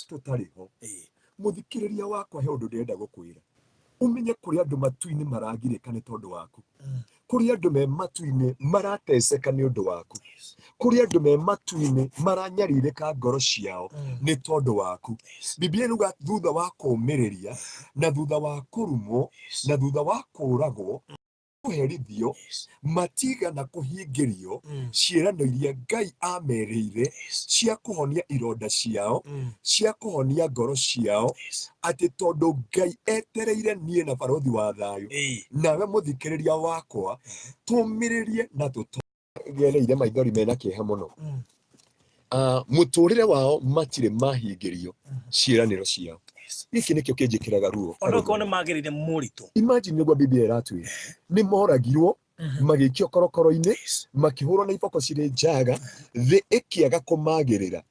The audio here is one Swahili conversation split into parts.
tutariho muthikiriria wakwa he undu ndenda gukwira umenye kuri andu matu-ini maragirika ni tondu waku kuri andu me matu-ini marateceka ni undu waku kuri andu me matu-ini maranyaririka ngoro ciao ni tondu waku Biblia nuga thutha wa kumiriria na thutha wa kurumwo na thutha wa kuragwo kuherithio matiga na kuhingirio ciirano iria Ngai ameriire cia kuhonia ironda ciao cia kuhonia ngoro ciao ati tondu Ngai etereire nie na barothi wa thayu nawe muthikiriria wakwa tumiririe na tutogereire maithori mena kieha muno muturire wao matire mahingirio ciiraniro ciao giki nikio kinjikiraga ruo onoko ne magirire muritu imagine niguo Biblia iratwira ni moragirwo magikio korokoro-ini makihurwo na iboko cire njaga thi ikiaga kumagirira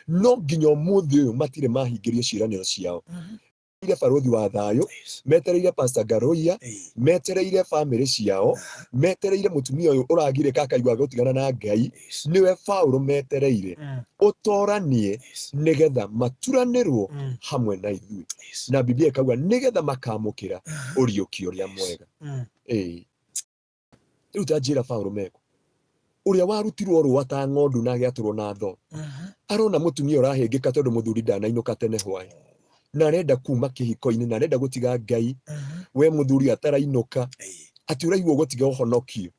no nginya umuthi uyu matire mahingirio ciiraniro ciao ile barothi wa thayu metereire Pastor Garoia metereire family ciao metereire mutumia uyu uragirika akaigwa gutigana na Ngai niwe Paulo metereire utoranie nigetha maturanirwo hamwe na ithui na Biblia ikauga nigetha makamukira uriukio ria mwega riu tanjira Paulo meko uria warutirwo rwa ta ng'ondu na agiaturwo na tho arona mutumia urahingika tondu muthuri ndanainuka tene hwae na arenda kuma kihiko-ini na arenda gutiga Ngai we muthuri atarainuka ati uraigua gutiga uhonokio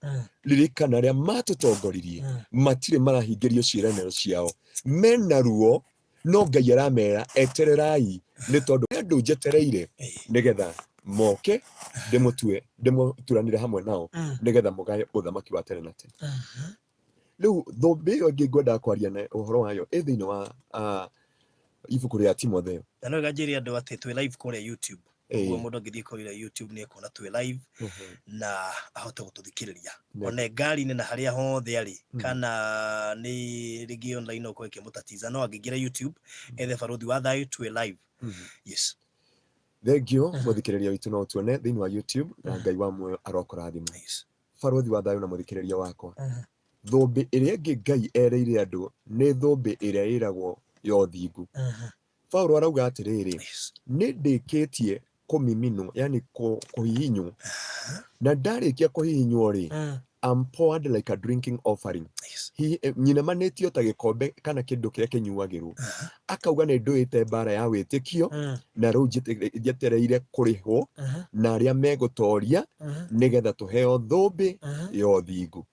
ririkana ria matutongoririe matire marahingirio ciiraniro ciao mena ruo no Ngai aramera etererai ni tondu andu njetereire nigetha moke ndimuturanire hamwe nao nigetha mugaye uthamaki wa tene na tene riu thombe iyo ingi ngwenda kwaria na uhoro wayo thiini wa ibuku ria Timotheo na no gajiria andu ati twi live kuri YouTube uguo mundu angithii kuri YouTube ni kuona twi live na ahote gututhikiriria one ngari-ini na haria hothe ari kana ni rigi online uko ikimutatiza no angingira YouTube ethe barothi wa thayu twi live yes thank you muthikiriria witu no tuone thiini wa YouTube na Ngai wa muoyo arokurathima barothi wa thayu na muthikiriria wakwa thombe iria ingi Ngai ereire andu ni thombe iria iragwo yo thingu Paulo arauga atiriri ni ndikitie kumiminwo yani kuhihinywo na ndarikia kuhihinywo ri I'm poured like a drinking offering nyina manetio ta gikombe kana kindu kiria kinyuagirwo akauga ni nduite bara ya witikio na riu njetereire kurihwo na aria megutoria nigetha tuheo thombe yo thingu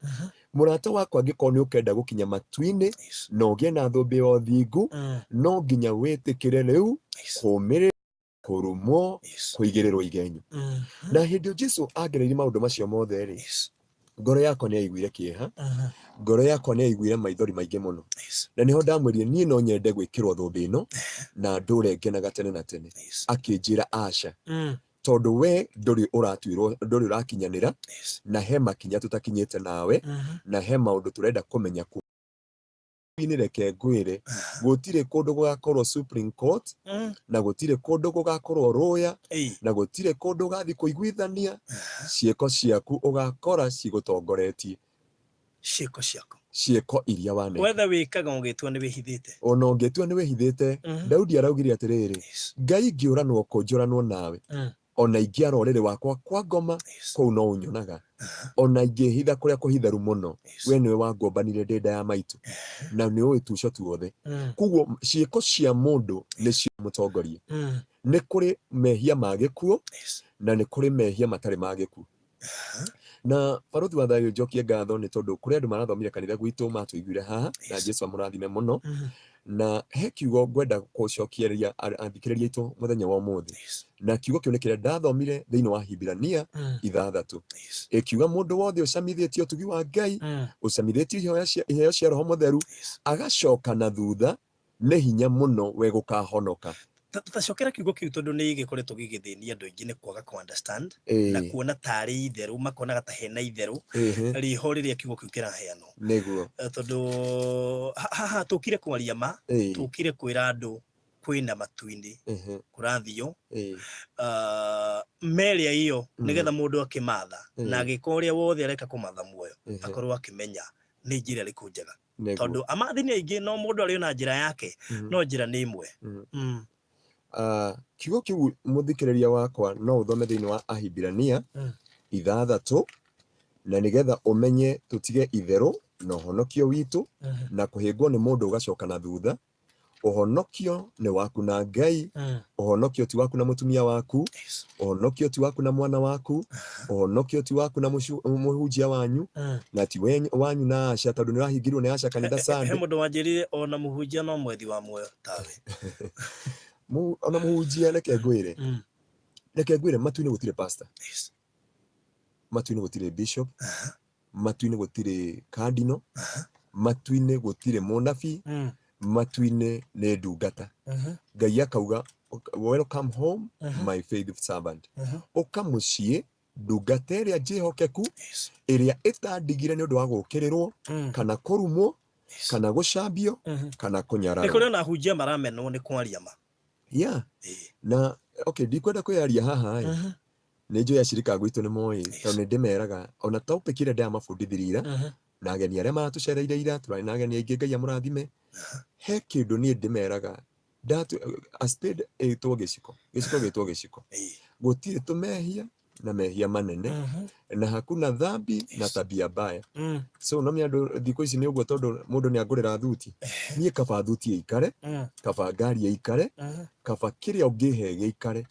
murata wakwa angĩkorwo nĩ ũkenda gũkinya matu-inĩ na ũgĩe na thũmbĩ yo thingu no nginya wĩtĩkĩre rĩu kũũmĩrĩra kũrumwo kũigĩrĩrwo igenyo na hĩndĩ Jesũ angereire maũndũ macio mothe rĩ ngoro yakwa nĩ yaiguire kĩeha ngoro yakwa nĩ yaiguire maithori maingĩ mũno na niho ndamwĩrire niĩ no nyende gwĩkĩrwo thũmbĩ ĩno na ndũre ngenaga tene na tene akĩnjĩra aca tondu we nduri uratuirwo nduri urakinyanira na he makinya tutakinyite nawe na he maundu turenda kumenya ku reke ngwire gutire kundu gugakorwo Supreme Court na gutire kundu gugakorwo roya na gutire kundu gathi kuiguithania cieko ciaku ugakora cigutongoretie cieko iria wane wetha wikaga ugitua ni wihithite ona ungitua ni wihithite Daudi araugire atiriri Ngai ngiuranwo kunjuranwo nawe ona ingia rorere wakwa kwa ngoma kuu no unyonaga ona ingihitha kuria kuhitheru muno we niwe wangombanire ndenda ya maitu na ni uwi tuco tuothe kuguo cieko cia mundu ni cio mutongorie ni kuri mehia ma gikuo na ni kuri mehia matari ma gikuo na barothi wa thayu njokie ngatho ni tondu kuri andu marathomire kanitha gwitu matuiguire haha na Jesũ amurathime muno na he kiugo ngwenda gucokieria athikiriria itu muthenya wa umuthi na kiugo kiu ni kiria ndathomire thiini wa Hibrania 6 ikiuga mundu wothe ucamithitie utugi wa Ngai ucamithitie iheo cia Roho Mutheru agacoka na thutha ni hinya muno we gukahonoka tutacokera kiugo kiu tondu ni gikoretwo gigithinia andu aingi ni kwaga ku understand na kuona tari itheru makonaga ta hena itheru riho riria kiugo kiu kiraheanwo niguo tondu haha tukire kwaria ma tukire kwira andu kwina matu-ini kurathio meria iyo nigetha mundu akimatha na agikoria wothe areka kumatha muoyo akorwo akimenya ni njira riku njega tondu amathi ni aingi no mundu ari na njira yake no njira ni imwe. Kiugo kiu muthikiriria wakwa no uthome thiini wa Ahibirania 6 na nigetha umenye tutige itheru na uhonokio witu na kuhingwo ni mundu ugacoka na thutha. Uhonokio ni waku na Ngai. Uhonokio ti waku na mutumia waku. Uhonokio ti waku na mwana waku. Uhonokio ti waku na muhunjia wanyu na ti wanyu na Asha, tondu ni rahingirwo ni Asha kanitha Sunday. He mundu wanjirire ona muhunjia no mwethi wa muoyo tawe. Ona muhunjia reke ngwire matu-ini gutire pastor. Matu-ini gutire bishop. Matu-ini gutire cardinal. Matu-ini gutire munabii. Matu-ini ni ndungata. Ngai akauga welcome home my faithful servant. Uka mucii ndungata iria njihokeku iria itandigire ni undu wa gukirirwo kana kurumwo kana gucambio kana kunyararwo. Ni kuri na hunjia maramenwo ni kwaria ma. Na okay, ndikwenda kwiaria haha ni njoya shirika gwitu ni moi tondu ndimeraga ona topic ire ndia mabundithirira na ageni aria maratucereire ira turari na ageni aingi Ngai amurathime. He kindu ni ndimeraga a spade itwo giciko gitwo giciko. Gutire tumehia na mehia manene na hakuna dhambi na tabia mbaya. So no miandu thiko ici ni uguo tondu mundu ni agurira thuti. Nie kaba thuti ikare, kaba ngari ikare, kaba kiria ungihe gikare.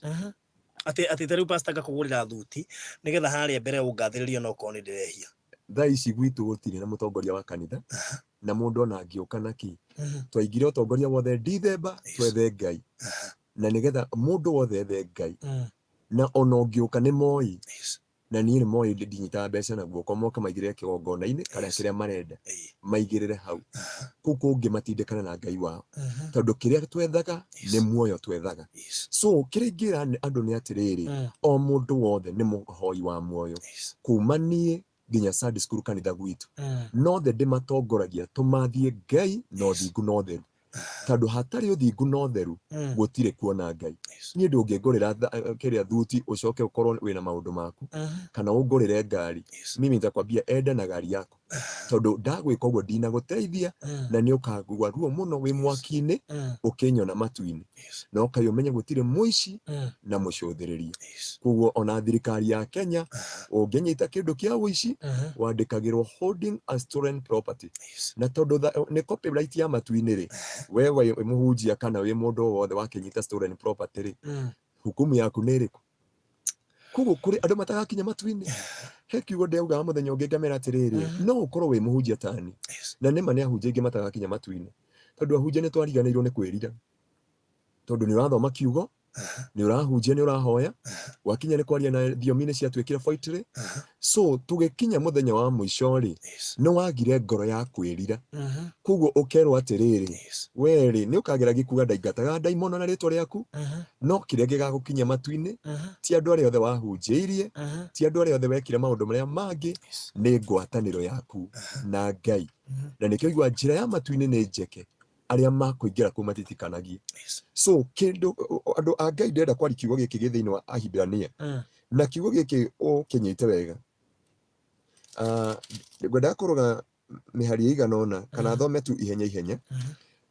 Ati teru pastor gakugurira thuti nigetha haria mbere ungathiririo no koni ndirehia. Thaa ici gwitu gutire na mutongoria wa kanitha na mundu ona angiuka naki. Twaingire utongoria wothe Dithemba twethe Ngai na nigetha mundu wothe ethe Ngai na ona ungiuka ni moi na ni moi ndinyita mbeca na guoko moka maigirire kigongona-ini karia kiria marenda maigirire hau kuku ungi matindikana na Ngai wao tondu kiria twethaga ni muoyo twethaga. So kiria ngira andu ni atiriri o mundu wothe ni muhoi wa muoyo kuma nie nginya Sunday school kanitha gwitu no the ndimatongoragia tumathie Ngai no thingu no theru tondu hatari uthingu no theru gutire kuona Ngai. Nie ndungingurira kiria thuti ucoke ukorwo wina maundu maku kana ungurire ngari. Mimi nitakwambia enda na gari yako tondu ndagwika uguo ndina guteithia na ni ukagua ruo muno wi mwaki-ini ukinyona matu-ini na ukayumenya gutire muici na mucuthiriria. Koguo ona thirikari ya Kenya unginyita kindu kia uici wandikagirwo holding a stolen property na tondu ni copyright ya matu-ini ri wewe muhunjia kana wi mundu wothe wakinyita stolen property ri hukumu yaku ni iriku. Koguo kuri andu matagakinya matu-ini he kiugo ndeuga muthenya ungi ngamera atiriri no ukorwo wi muhunjia tani na nima ni ahunjia ingi matagakinya matu-ini tondu ahunjia ni twariganirwo ni kwirira tondu ni urathoma kiugo ni urahunjia ni urahoya wakinya ni kwaria na thiomi-ini ciatwikire foitire. So tugikinya muthenya wa mwisho ri no wagire ngoro ya kwirira. Koguo ukerwo atiriri weri ni ukagera gikuga ndaingataga ndaimono na ritwa riaku no kiria gigagukinya matu-ini ti andu aria othe wahunjiirie ti andu aria othe wekire maundu maria mangi ni ngwataniro yaku na Ngai na nikio igwa njira ya matu-ini ni njeke aria makuingira ku matitikanagie. So kindu andu a Ngai ndenda kwari kiugo giki gi thiini wa Ahibirania na kiugo giki ukinyite wega. Ngwenda kuruga mihari igana ona kana thome tu ihenya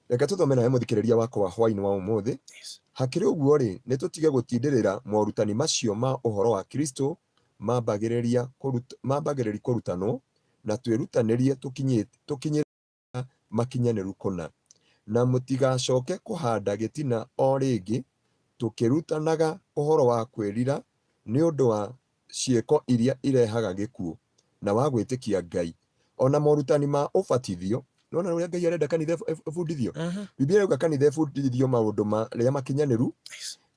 reka tuthome nawe muthikiriria wakwa wa hwaini wa umuthi. Hakiri uguo ri ni tutige gutindirira morutani macio ma uhoro wa Kristo mambagiriria kurutanwo na twirutanirie tukinyira makinyaniru kuna na mutigacoke kuhanda gitina o ringi tukirutanaga uhoro wa kwirira ni undu wa cieko iria irehaga gikuo na wa gwitikia Ngai ona morutani ma ubatithio. Nona uria Ngai arenda kanitha ebundithio. Biblia yuga kanitha ebundithio maundu maria makinyaniru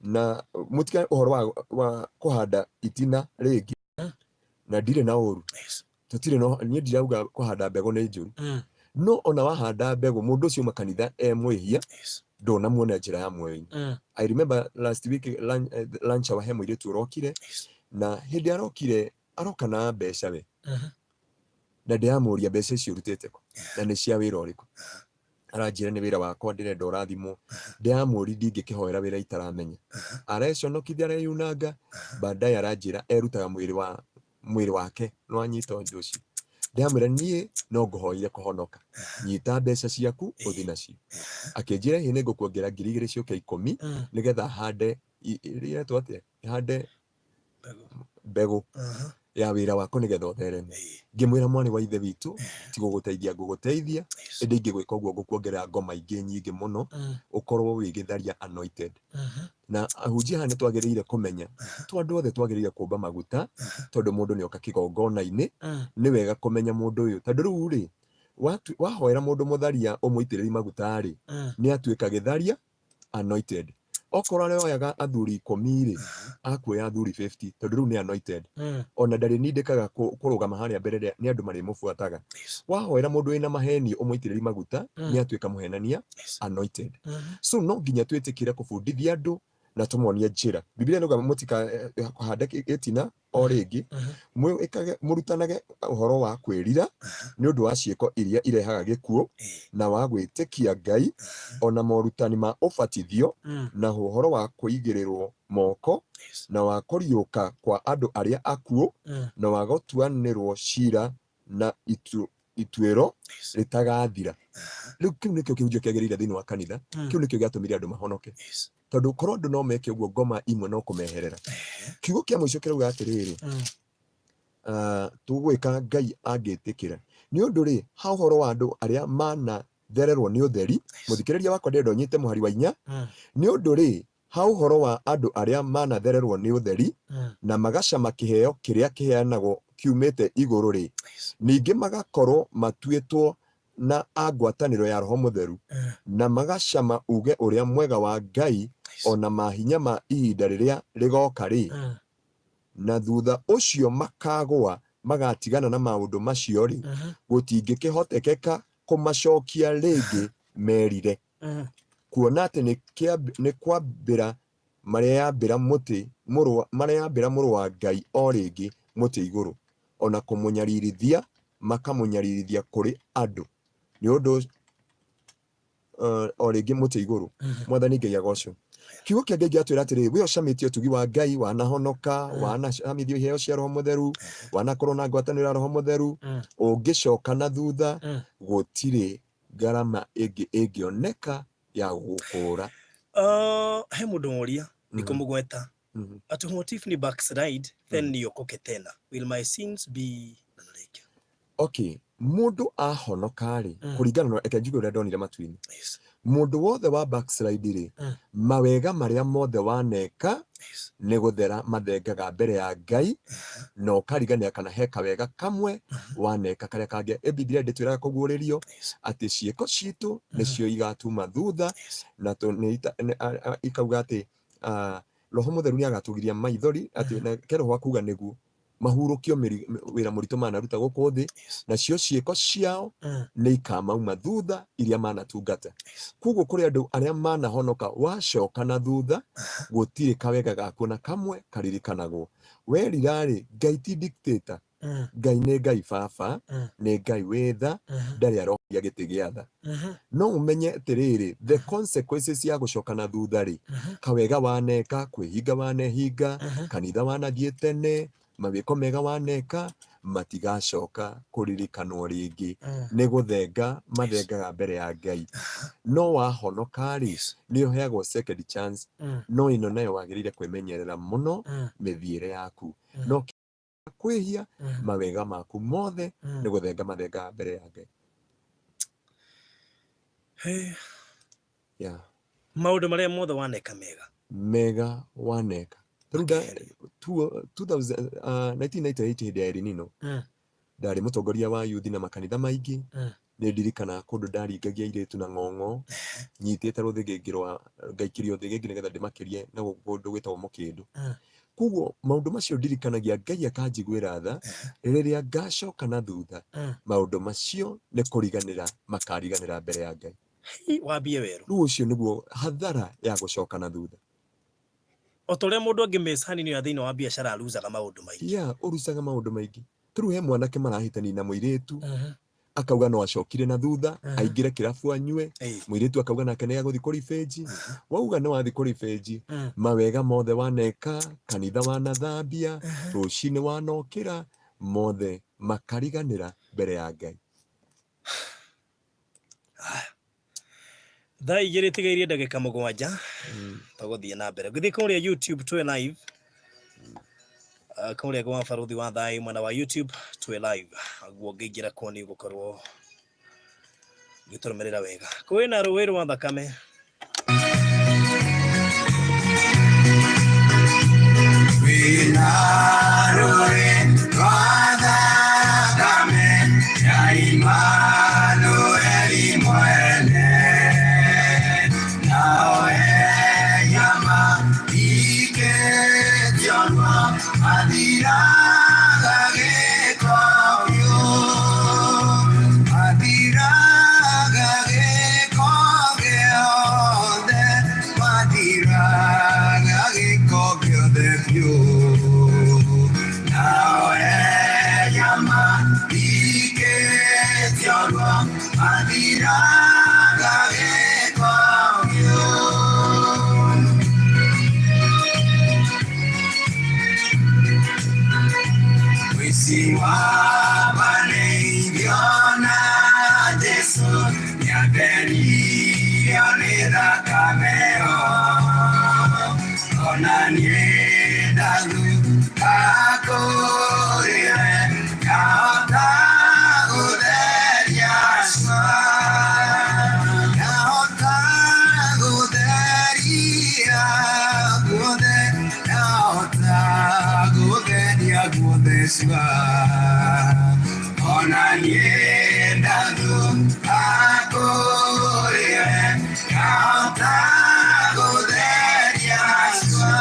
na mutika uhoro wa kuhanda itina ringi na ndire na uru tutire no nie ndirauga kuhanda mbegu ni njuru no ona wahanda mbegu mundu ucio makanitha mwihia ndona muona njira ya muoyo. I remember last week lunch wa hemo ile turokire na hindi arokire aroka na mbeca we na ndiamuria mbeca icio rutite ko na ni cia wira uriku. Aranjira ni wira wakwa ndirenda urathimo ndiamuri ndingikihoera wira itaramenya areconokithia areyunanga baadaye aranjira erutaga mwiri wake no anyita undu ucio ndamwira nie no nguhoire kuhonoka nyita mbeca ciaku uthi nacio akinjira hi ni ngukuongera 2,000 cioke 10 nigetha hande iria twate hande mbegu ya wira wako nigetha uthereme ngimwira mwani wa ithe witu ti guguteithia nguguteithia indi ingigwika uguo ngukuongerera ngoma ingi nyingi muno ukorwo wigitharia anointed na ahunjia haha nitwagiriire kumenya twandu othe twagiriire kumba maguta tondu mundu nioka kigongona-ini ni wega kumenya mundu uyu tondu riu ri wahoera mundu mutharia umuitiririe maguta ri ni atuika githaria anointed okorwo aroyaga athuri 10 ri akuoya athuri 50 tondu riu ni anointed ona ndari nindikaga kurugama haria mbere ni andu mari mufuataga wahoera mundu wina maheni umuitiririe maguta ni atuika muhenania anointed so no nginya twitikire kubundithia andu na tumuonie njira biblia nuga mutika hande itina o ringi murutanage uhoro wa kwirira ni undu wa ciiko iria irehaga gikuo na wa gwitikia Ngai ona morutani ma ubatithio na uhoro wa kuigirirwo moko na wa kuriuka kwa andu aria akuo na wa gutuanirwo cira na ituiro ritagathira riu kiu nikio kihunjio kiagiriire thiini wa kanitha kiu nikio giatumire andu mahonoke tondu korwo andu no meke uguo ngoma imwe no kumeherera kiugo kia muico kirauga atiriri tugwika Ngai angitikira ni undu ri ha uhoro wa andu aria mana thererwo ni utheri muthikiriria wakwa ndendo nyite muhari wa 4 ni undu ri ha uhoro wa andu aria mana thererwo ni utheri na magacama kiheo kiria kiheanagwo kiumite iguru ri ningi magakorwo matuitwo na agwataniro ya roho mutheru na magacama uge uria mwega wa Ngai ona mahinya ma ihinda riria rigoka ri na thutha ucio makagwa magatigana na maundu macio ri gutingikihotekeka kumacokia ringi merire kuona ati ni kwambira maria yambira muru wa Ngai o ringi muti iguru ona kumunyarithia makamunyarithia kuri andu ni undu o ringi muti iguru mwathani Ngai agocwo kiugo kia Ngai giatwira atiri we ocamitie utugi wa Ngai wanahonoka wanacamithio iheo cia roho mutheru wanakorwo na ngwataniro ya roho mutheru ungicoka na thutha gutiri ngarama ingioneka ya gukura he mundu moria nikumugweta ati motif ni backslide then niokoke tena will my sins be like okay mundu ahonoka ri kuringana na ekenjugo uria ndonire matuini mundu wothe wa backslide ri mawega maria mothe waneka ni guthera mathengaga mbere ya Ngai no ukarigania kana heka wega kamwe waneka karia kangi Biblia nditwiraga kuguririo ati ciiko citu nicio igatuma thutha na ikauga ati roho mutheru ni agatugiria maithori ati kero wa kuga niguo mahurukio wira muritu manaruta guku thi na cio ciiko ciao ni ikamauma thutha iria manatungata kuguo kuri andu aria manahonoka wacoka na thutha gutiri kawega gaku na kamwe karirikanagwo werirari Ngai ti dictator Ngai ni Ngai baba ni Ngai witha ndari arokia giti gia tha no umenye atiriri the consequences ya gucoka na thutha ri kawega waneka kwihinga wanehinga kanitha wanathie tene mawiko mega waneka matigacoka kuririkanwo ringi ni guthenga mathengaga mbere ya Ngai no wahonoka ri ni uheagwo second chance no ino nayo wagirire kwimenyerera muno mithiire yaku no kwihia mawega maku mothe ni guthenga mathengaga mbere ya Ngai maundu maria mothe waneka mega waneka Ruda 1998 hindi ya Elinino ndari mutongoria wa youth na makanitha maingi ni ndirikana kundu ndaringagia iritu na ng'ong'o nyitite ruthigingiro rwa ngaikirio thigingi nigetha ndimakirie na kundu gwitagwo mukindu kuguo maundu macio ndirikanagia Ngai akanjiguira tha riria ngacoka na thutha maundu macio ni kuriganira makariganira mbere ya Ngai wambie weru riu ucio niguo hathara ya gucoka na thutha otoria mundu angimecani ni athini wa biashara aruzaga maundu maingi urucaga maundu maingi turu he mwanake marahitani na muiritu akauga no acokire na thutha aingire kirabu anyue muiritu akauga nake ni aguthi kuri feji wauga no athi kuri feji mawega mothe waneka kanitha wanathambia rucini wanokira mothe makariganĩra mbere ya Ngai. Thaa igĩrĩ tigairie ndagĩka mũgwanja tũgũthiĩ na mbere gũthiĩ kũrĩa YouTube twĩ live kũrĩa kwa baruthi wa thayũ mwena wa YouTube twĩ live guo ngĩingĩra kuo nĩ gũkorwo gĩtũrũmĩrĩra wega kwĩna rũĩ rwa thakame wĩna rũĩ rwa thakame ya Imanueli mwene nawe nyama ikĩtionwo athiraga gĩko biũ athiraga gĩko gĩothe mathiraga gĩko gĩothe biũ nawe nyama ikĩtionwo athiraga gĩko biũ wĩci wa maneithio na Jesũ nĩatheririo nĩ thakame ĩyo ona niĩ ndathuka kũrĩwe ngahota gũtheria cua ngahota gũtheria guothe ngahota gũtheria guothe cua ona niĩ ndathuka kũrĩwe ngahota gũtheria cua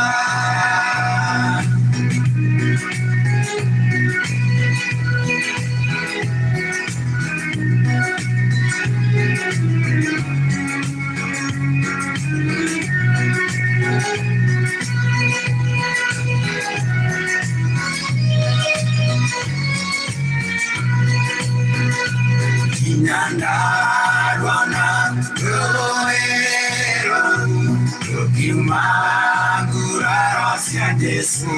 Nyandarwana roero Ukimangura cia Jesu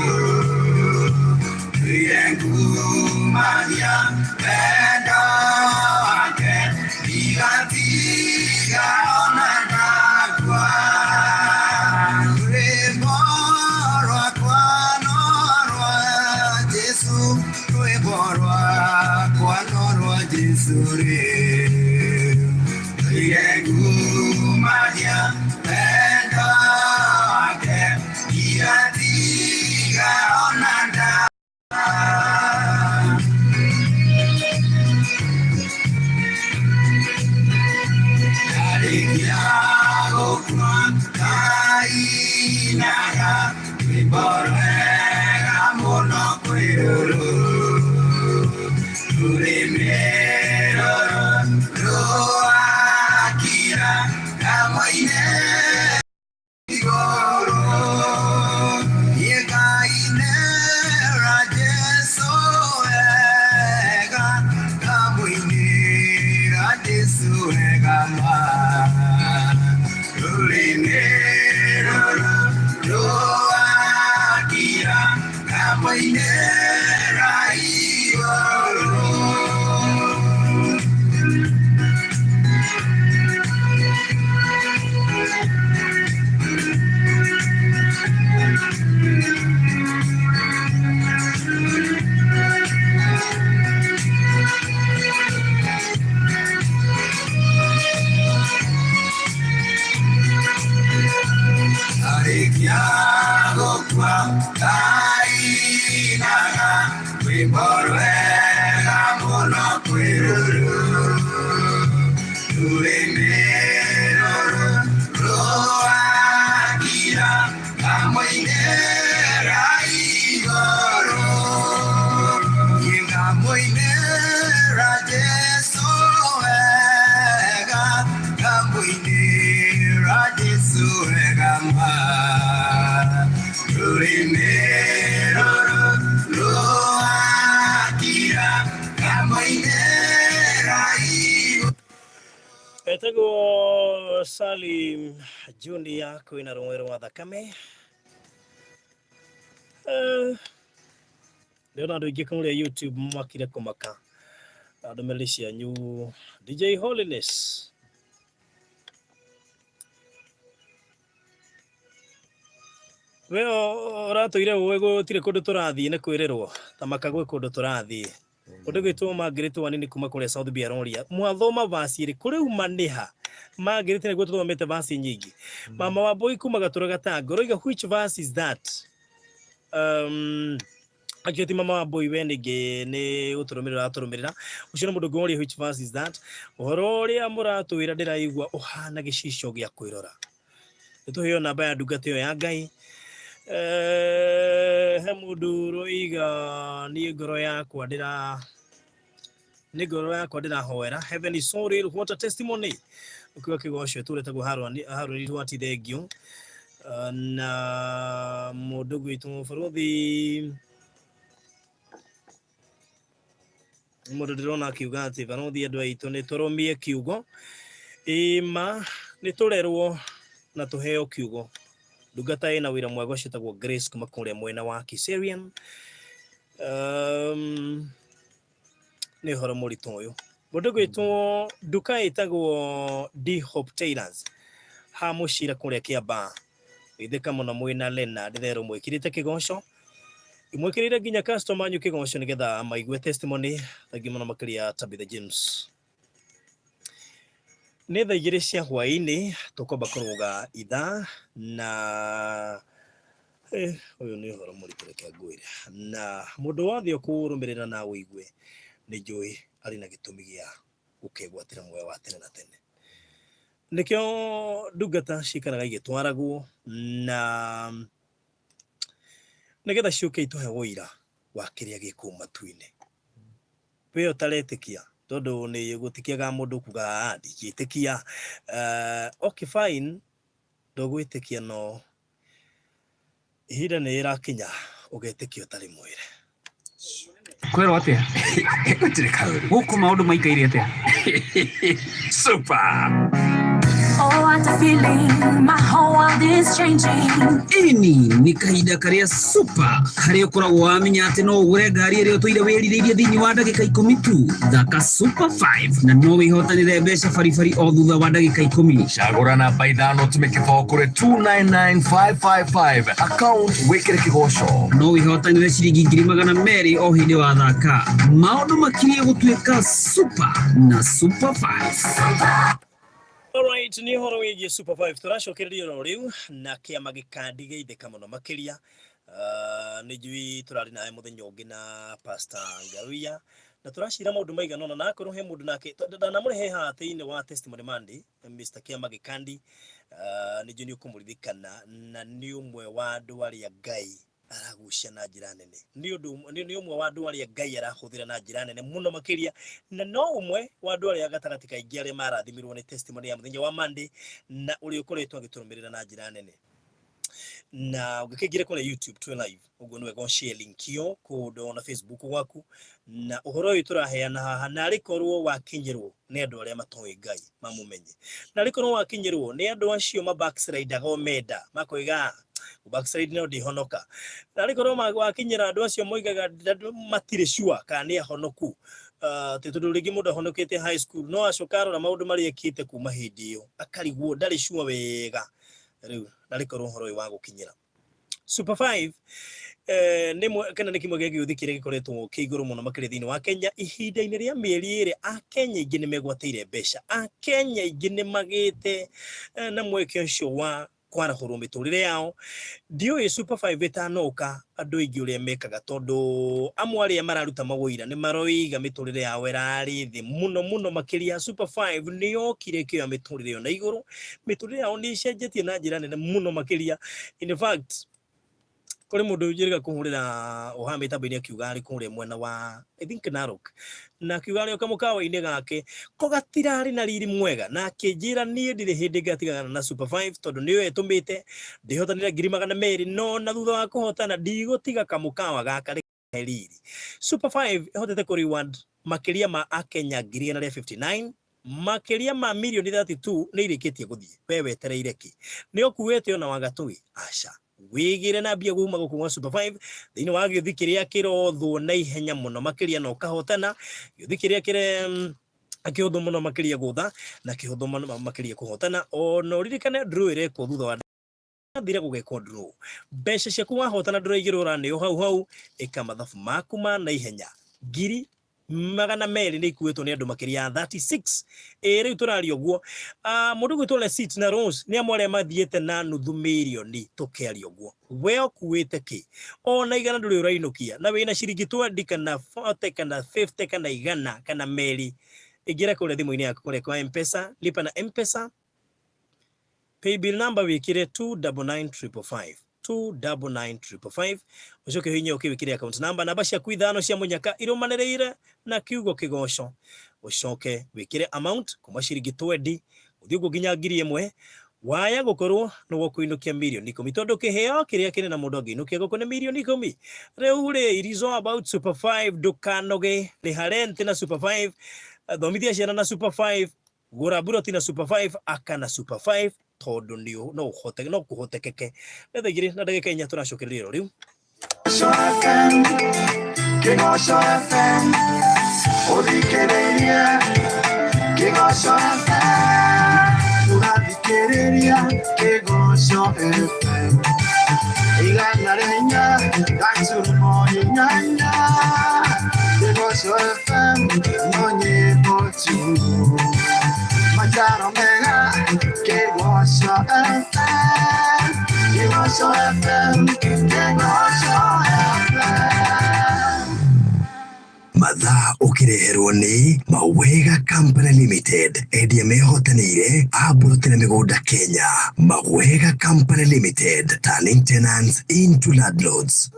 Yengumagia pendo wake igatiga ona ndakwa Rweborwa kwanorwa Jesu Rweborwa kwanorwa Jesu Yengumagia pendo wake igatiga ona ndakwa Etego Salim Junior kwina rũĩ rwa thakame Ndona andu ingi kuria YouTube makire kumaka andu melisia nyu DJ Holiness weo uratuire wego tire kundu turathie ne kwirerwo tamaka gwe kundu turathie kundu gwitwo magirite wanini kuma kuria South Biaroria mwathoma vasi ri kuri umaniha magirite ne gwitwo thomete vasi nyingi mama wa boy kuma gatura gatango roiga which verse is that akĩoti mama wa boy wenige nĩ ũtũrũmĩrĩra ũcio nĩ mũndũ ngũria which verse is that ũhoro ũrĩa mũratwĩra ndĩraigua ũhana gĩcicio gĩa kwĩrora nĩtũheo namba ya ndungata ĩyo ya Ngai he mũndũ ũroiga niĩ ngoro yakwa ndĩrahoera heaven is so real what a testimony ũkiuga kĩgoco tũretagwo Harũni Rwati thengio na mũndũ gwitũ bũrũthi mũndũ ndĩrona akiuga atĩ barothi andũ aitũ nĩ tũrũmie kiugo ma nĩ tũrerwo na tũheo kiugo ndungata ĩna wĩra mwega ũciĩtagwo Grace kuma kũrĩa mwena wa Kiserian nĩ ũhoro mũritũ ũyũ mũndũ gwitũ nduka ĩtagwo D Hope Tailors ha mũcira kũrĩa Kĩambaa itheka mũno mwĩna Lena ndĩtherwo mwĩkĩrĩte kĩgoco imwĩkĩrĩire nginya customer anyu kĩgoco nĩgetha maigue testimony thangi mũno makĩria Tabitha James nĩ thaa 2 cia hwaĩ-inĩ tũkwamba kũrũga ithaa na ũyũ nĩ ũhoro mũritũ reke ngwĩre na mũndũ wothe ũkũrũmĩrĩra na ũigue nĩ njũĩ arĩ na gĩtũmi gĩa gũkegwatĩra muoyo wa tene na tene nĩkĩo ndungata cikaraga igĩtwaragwo na nĩgetha ciũke itũhe ũira wa kĩrĩa gĩkũ matu-inĩ we ũtaretĩkia tondũ nĩ gũtikĩaga mũndũ kuga ndingĩtĩkia okay fine ndũgwĩtĩkia no ihinda nĩ rĩrakinya ũgetĩkia ũtarĩ mwĩre kwero atia gũkũ maũndũ maikaire atia super. Oh, what a feeling, my whole world is changing. Ini ni kahinda karia super haria ukoragwo wamenya ati no ugure ngari iria utuire wirirĩirie thĩinĩ wa ndagĩka 10 tu thaka super 5 na no wihotanire mbeca baribari o thutha wa ndagĩka 10 cagũra namba ithano tume kĩbao kũrĩ 299555 account wĩkĩre kĩgoco no wihotanire ciringi 200,000 o hĩndĩ wa thaka maũndũ makĩria gũtuĩka super na super 5. Alright, ni horo wĩgiĩ Super 5 tũracokereria ro rĩu na kĩama gĩkandi gĩithĩka mũno makĩria nĩ njui tũrarĩ nawe mũthenya ũngĩ na Pastor Ngaruia na tũracira maũndũ maigana ũna na akorwo he mũndũ nake ndanamũrehe haha thĩinĩ wa testimony Monday Mr. Kĩama gĩkandi nĩ njui nĩ ũkũmũririkana na nĩ ũmwe wa andũ arĩa Ngai aragucia na njĩra nene nĩ ũmwe wa andũ arĩa Ngai arahũthĩra na njĩra nene mũno makĩria na no ũmwe wa andũ arĩa gatagatĩ kaingĩ arĩa marathimirwo nĩ testimony ya mũthenya wa Monday na ũrĩa ũkoretwo agĩtũrũmĩrĩra na njĩra nene na ũngĩkĩingĩra kũrĩa YouTube twĩ live ũguo nĩ wega share link ĩyo kũndũ na Facebook gwaku na ũhoro ũyũ tũraheana haha na arĩkorwo wakinyĩrwo nĩ andũ arĩa matoĩ Ngai mamũmenye na arĩkorwo wakinyĩrwo nĩ andũ acio mabackslidaga omenda makoiga Backslide no ndihonoka na arĩkorwo wakinyĩra andũ acio moigaga matirĩ sure kana nĩ ahonoku tondũ rĩngĩ mũndũ ahonokete high school no acoka arora maũndũ marĩa ekĩte kuma hĩndĩ ĩyo akarigwo ndarĩ sure wega rĩu na arĩkorwo ũhoro ũyũ wa gũkinyĩra Super 5 kana nĩ kĩmwe gĩa gĩũthi kĩrĩa gĩkoretwo kĩigũrũ mũno makĩria thĩinĩ wa Kenya ihinda-inĩ rĩa mĩeri ĩrĩ Akenya aingĩ nĩ megwatĩire mbeca Akenya aingĩ nĩ magĩte na mweke ũcio wa kwarahũrwo mĩtũrĩre yao ndiũĩ Super 5 ĩtanoka andũ aingĩ ũrĩa mekaga tondũ amwe arĩa mararuta mawĩra nĩ maroiga mĩtũrĩre yao ĩrarĩ thĩ mũno makĩria Super 5 nĩ yokire kĩoya mĩtũrĩre ĩyo na igũrũ mĩtũrĩre yao nĩ icenjetie na njĩra nene mũno makĩria in fact kũrĩ mũndũ ũjĩrĩga kũhũrĩra ũhame tabĩni akiuga arĩ kũrĩa mwena wa I think Narok na akiuga arĩ kamũkawa-inĩ gake ko gatirarĩ na riri mwega na akĩnjĩra niĩ ndirĩ hĩndĩ ngatigana na Super 5 tondũ nĩyo ĩtũmĩte ndĩhotanĩre 200,000 no na thutha wa kũhotana ndigũtiga kamũkawa gaka riri Super 5 ĩhotete kũ reward makĩria ma Akenya 159 makĩria ma milioni 32 nĩ irĩkĩtie gũthiĩ we wetereire kĩ nĩ ũkuĩte ona wagatũi aca wigire na bia guma gukungwa Super 5 thini wa githikiria kirothwo na ihenya muno makiria no kahotana githikiria kire akihutho muno makiria gutha na kihutho muno makiria kuhotana ono ririkane draw irekwo thutha wa thire gugekwo draw mbeca ciaku wahotana draw igirura ni hau ikamathabu maku na ihenya ngiri magana meri ni ikuitwo ni andu makiria 36 riu turario guo mundu gwitwo le seat na Rose ni amware mathiete na nuthu milioni tukiario guo we okuite ki ona igana nduri urainukia na wina ciringi 20 kana 40 kana 50 kana igana kana meri igira kule thimu-ini yaku kule kwa M-Pesa lipa na M-Pesa pay bill number wikire 299555 29955 ucoke hinya ukiwikire account number namba cia kwithano cia munyaka irumanereire na kiugo kigoco ucoke wikire amount kuma ciringi 20 uthiugo ginya ngiri 1 waya gukorwo no gukuinukia milioni 10 tondu kiheo kiria kine na mundu angiinukia gukone milioni 10 riu ri it is all about Super 5 dukanoge ni harente na Super 5 thomithia ciana na Super 5 gura buroti na Super 5 akana Super 5 tondu ndio no kuhotekeke nethegire na ndagika inya turacokerera riu Kigoco FM uthikiriria Kigoco FM urathikiriria Kigoco FM igana rinya gaturumo inyanya Kigoco FM no nyimbo tu Majaro mega Kigoco FM Kigoco FM Kigoco FM Mathaa ukireherwo ni Mawega Company Limited endia mehotanire aburutire migunda Kenya. Mawega Company Limited, turning tenants into landlords.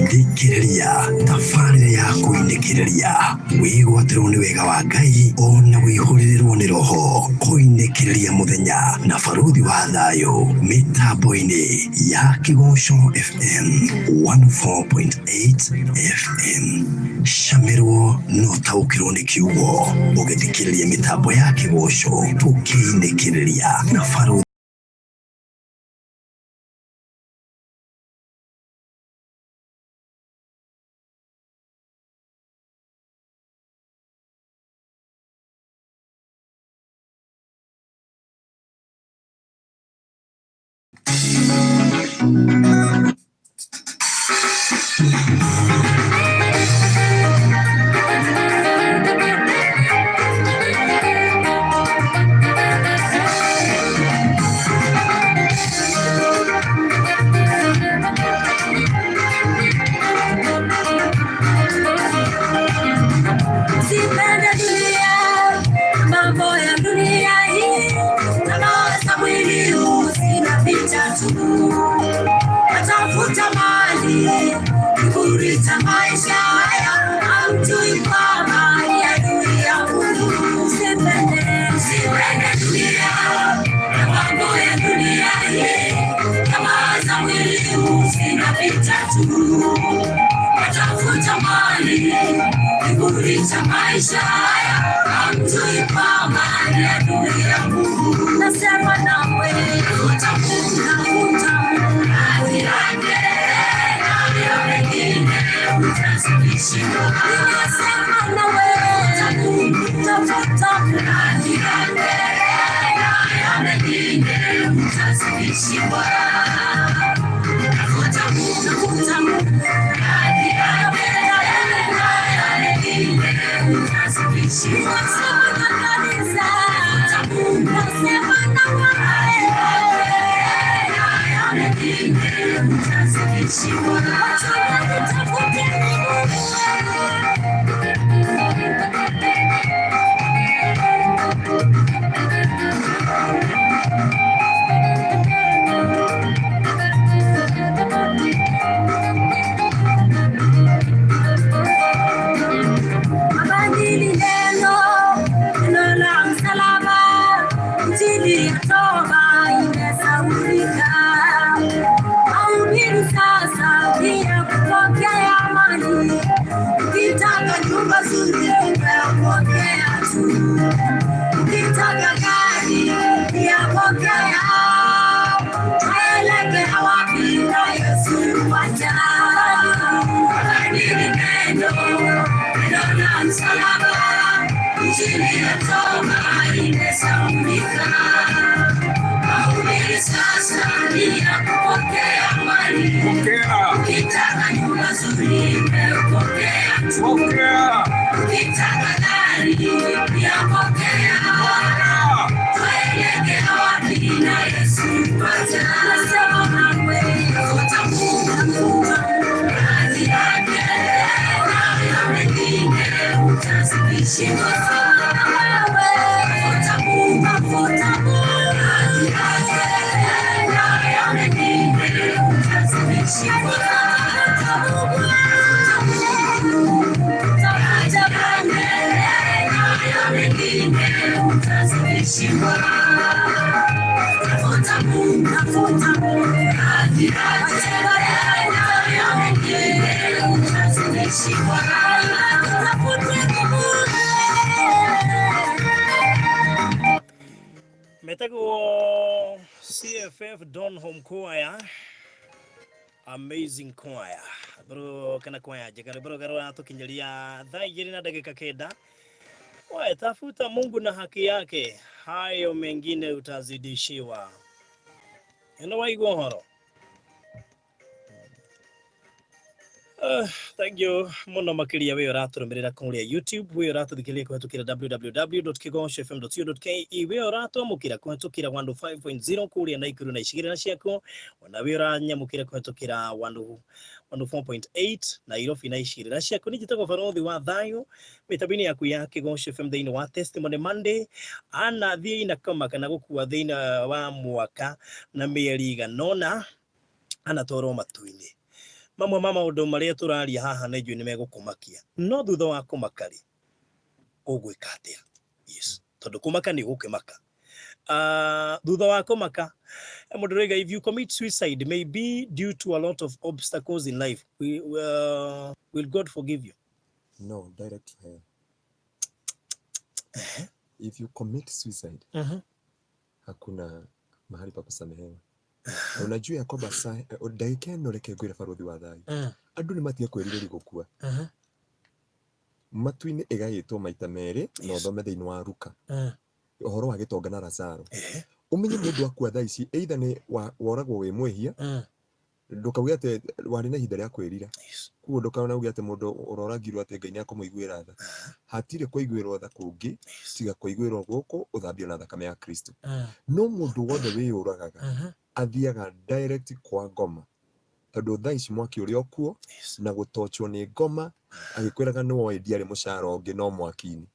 Ndikiriria tafarire yaku indikiriria wigwatirwo ni wega wa Ngai ona wihurirwo ni roho kuindikiriria muthenya na baruthi wa thayo mitambo-ini ya Kigoco FM 104.8 FM shamirwo no taukirwo ni kiugo ugithikiriria mitambo ya Kigoco tukiindikiriria na baruthi Watafuta mali, kiburi cha maisha haya, hamjui kwamba ni adui ya Mungu. Usipende dunia na mambo ya dunia hii, kama za mwili zinapita tu. Watafuta mali, kiburi cha maisha haya, hamjui kwamba ni adui ya Mungu. Nasema nawe, utafuta ukitaka gari ya pokea Metego CFF Don Home Choir, amazing choir. Bro kana choir jekare bro garo tukinjalia thaa 2 na dakika kenda. Wewe tafuta Mungu na haki yake, hayo mengine utazidishiwa. Waigua horo. Thank you muno makiria we uraturumirira kuria YouTube, we uratuthikiria kuhetukira www.kigoshfm.co.ke, we uratumukira kuhetukira 105.0 kuria Naikuru na icigirira ciaku, na we uranyamukira kuhetukira 104.8 Nairobi na icigirira ciaku. Ni jitagwo Barothi wa Thayo, mitabini yaku ya Kigosh FM thiini wa Testimony Monday, ana thiina kama kana gukua thiina wa mwaka na mieri iganona ana toro matuini. Mamwe maundu maria turaria haha na ijui nimegukumakia, no thutha wa kumakari ugwika atia? Yes, tondu kumaka ni gukimaka. Thutha wa kumaka, moderator, if you commit suicide maybe due to a lot of obstacles in life, will God forgive you? No, direct to hell. If you commit suicide, hakuna mahali pa kusamehewa. Unajua ya kwamba dakika ino reke ngwire Barothi wa Thayo, andu ni matia kweririri gukua. Matuini igayitwo maita meri no thome thiini wa Luka, uhoro wa gitonga na Lazaro. Umenye mundu akua thaa ici either ni woragwo wi mwehia, ndukauge ati wari na ihinda ria kwirira. Kuo ndukana uge ati mundu uroragirwo ati Ngai ni akumuiguira tha. Hatire kuiguirwo tha kungi tiga kuiguirwo guku uthambio na thakame ya Kristo. No mundu wothe wiyuragaga athiaga direct kwa ngoma, tondu thaa ici mwaki uria okuo na gutochwo ni ngoma agikwiraga ni woe ndiari mucara ungi no mwakini.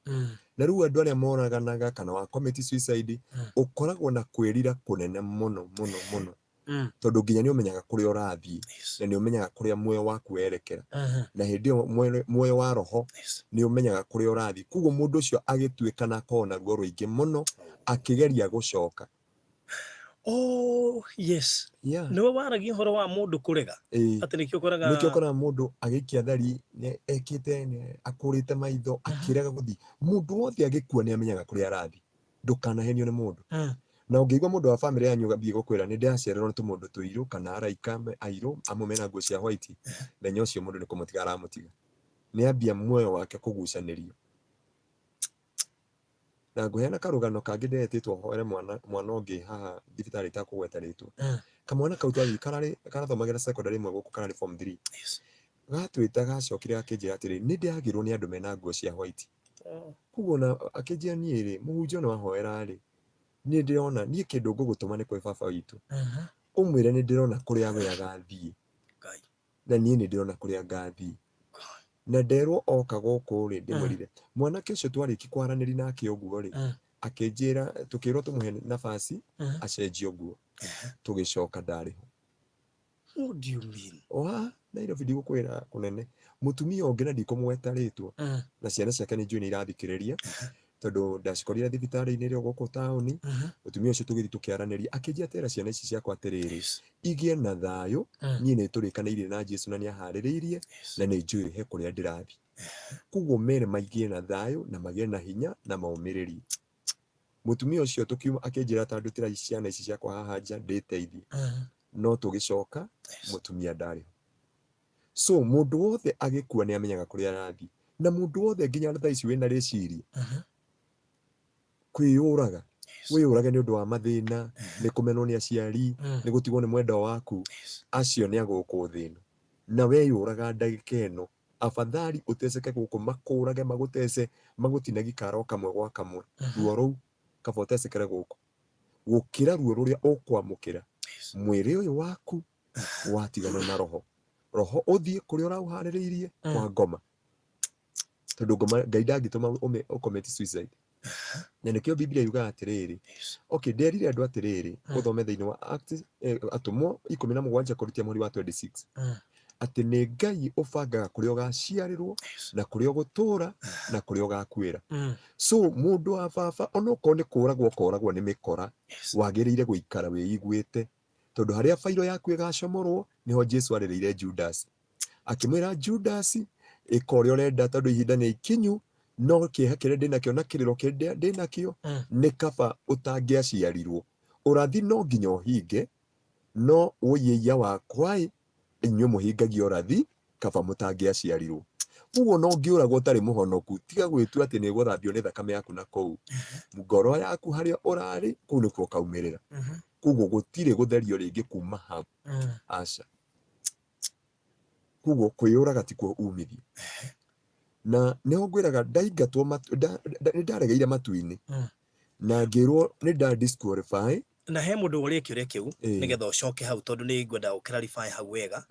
Na riu andu aria moraganaga kana wa commit suicide ukoragwo na kwirira kunene muno muno muno, tondu nginya ni umenyaga kuria urathii na ni umenyaga kuria muoyo waku werekera, na hindi iyo muoyo wa roho ni umenyaga kuria urathii. Kuguo mundu ucio agituika na kona ruo ruingi muno akigeria gucoka. Oh yes, yeah. No waragia horo wa mundu kurega ati nikio koraga mundu agikia thari ne ekite ne akurite maitho akirega guthi. Mundu wothe agikua ni amenyaga kuria arathi, ndukanahenio ni mundu. Na ungeigwa mundu wa family yanyu gathie gukwira ni ndiacererwo ni tumundu tuiru kana araika airu amwe mena nguo cia white, thenya ucio mundu ni kumutiga aramutiga, ni ambia muoyo wake kugucanirio. Na nguheana karugano kangi ndetitwo hoere mwana ungi haha thibitari ta kugwetaritwo. Kamwana kau twathi karathomagĩra secondary imwe guku kana form 3. Gatwita gacokire akinjira atiri ni ndiagirwo ni andu mena nguo cia white. Kuguo na akinjia ni ri muhunjio no ahoera ri ni ndirona ni kindu ngugutuma ni kwa baba witu. Umwire ni ndirona kuria we agathie na ni ndirona kuria ngathie. Na nderwo oka guku ri ndimurire mwana kicio twariki kwaraniri nake uguo ri akinjira tukirwo tumuhe nafasi acenjio nguo tugicoka ndariho. What do you mean? Oha Nairobi ndigukwira kunene mutumia ungi na ndikumweta ritwo na ciana ciake ni njui ni irathikiriria tondu ndacikorire thibitari-ini rio guku tauni. Mutumia ucio tugithi tukiaraniria akinjia tera ciana ici ciakwa atiriri igie na thayo, nie ni turikanairie na Jesu na ni ahaririirie na ni njui he kuria ndirathi. Kuguo mere maigie na thayo na magie na hinya na maumiriri. Mutumia ucio tukiuma akinjira tandutira ciana ici ciakwa haha nja nditeithie, no tugicoka mutumia ndari. So mundu wothe agikua ni amenyaga kuria arathi, na mundu wothe nginya thaa ici wina riciria kwiyuraga wiyurage ni undu wa mathina ni kumenwo ni aciari ni gutigwo ni mwenda waku acio ni aguku thina na weyuraga ndagika ino afadhali uteseke guku makurage magutece magutinagi karo kamwe gwa kamwe ruo ruu kaba utesekere guku gukira ruo ruria ukwamukira mwiri uyu waku watigana na roho uthie kuria urauhaririirie kwa ngoma tondu ngoma Ngai ndangituma ucommit suicide na nikio Biblia yugaga atiriri okay nderire andu atiriri uthome thiini wa Acts atumwo 17 kurutia mweri wa 26 ati ni Ngai ubangaga kuria ugaciarirwo na kuria ugutura na kuria ugakwira so mundu wa baba onoko ni kuragwo ni mikora wagiriire guikara wiiguite tondu haria failo yaku igacomorwo niho Jesu aririire Judas akimwira Judas ikorio renda tondu ihinda ni ikinyu no kiha kiria ndinakio na kiriro kiria ndinakio ni kaba utangiaciarirwo urathi no nginya uhinge no uyiya wakwa inyuĩ mũhingagia ũrathi kaba mũtangiaciarirwo ũguo no ngiũragwo ũtarĩ mũhonoku tiga gwĩtua atĩ nĩ gũthambio nĩ thakame yaku na kũu ngoro yaku harĩa ũrarĩ kũu nĩkuo kaumĩrĩra koguo gũtirĩ gũtherio rĩngĩ kuma hau aca koguo kwĩyũraga tikuo umithio na nĩho ngwĩraga ndaingatwo nĩndaregeire matu-inĩ na ngĩrwo nĩ disqualify na he mundu uri kiuria kiu nigetha ucoke hau tondu ni ngwenda uklarify hau wega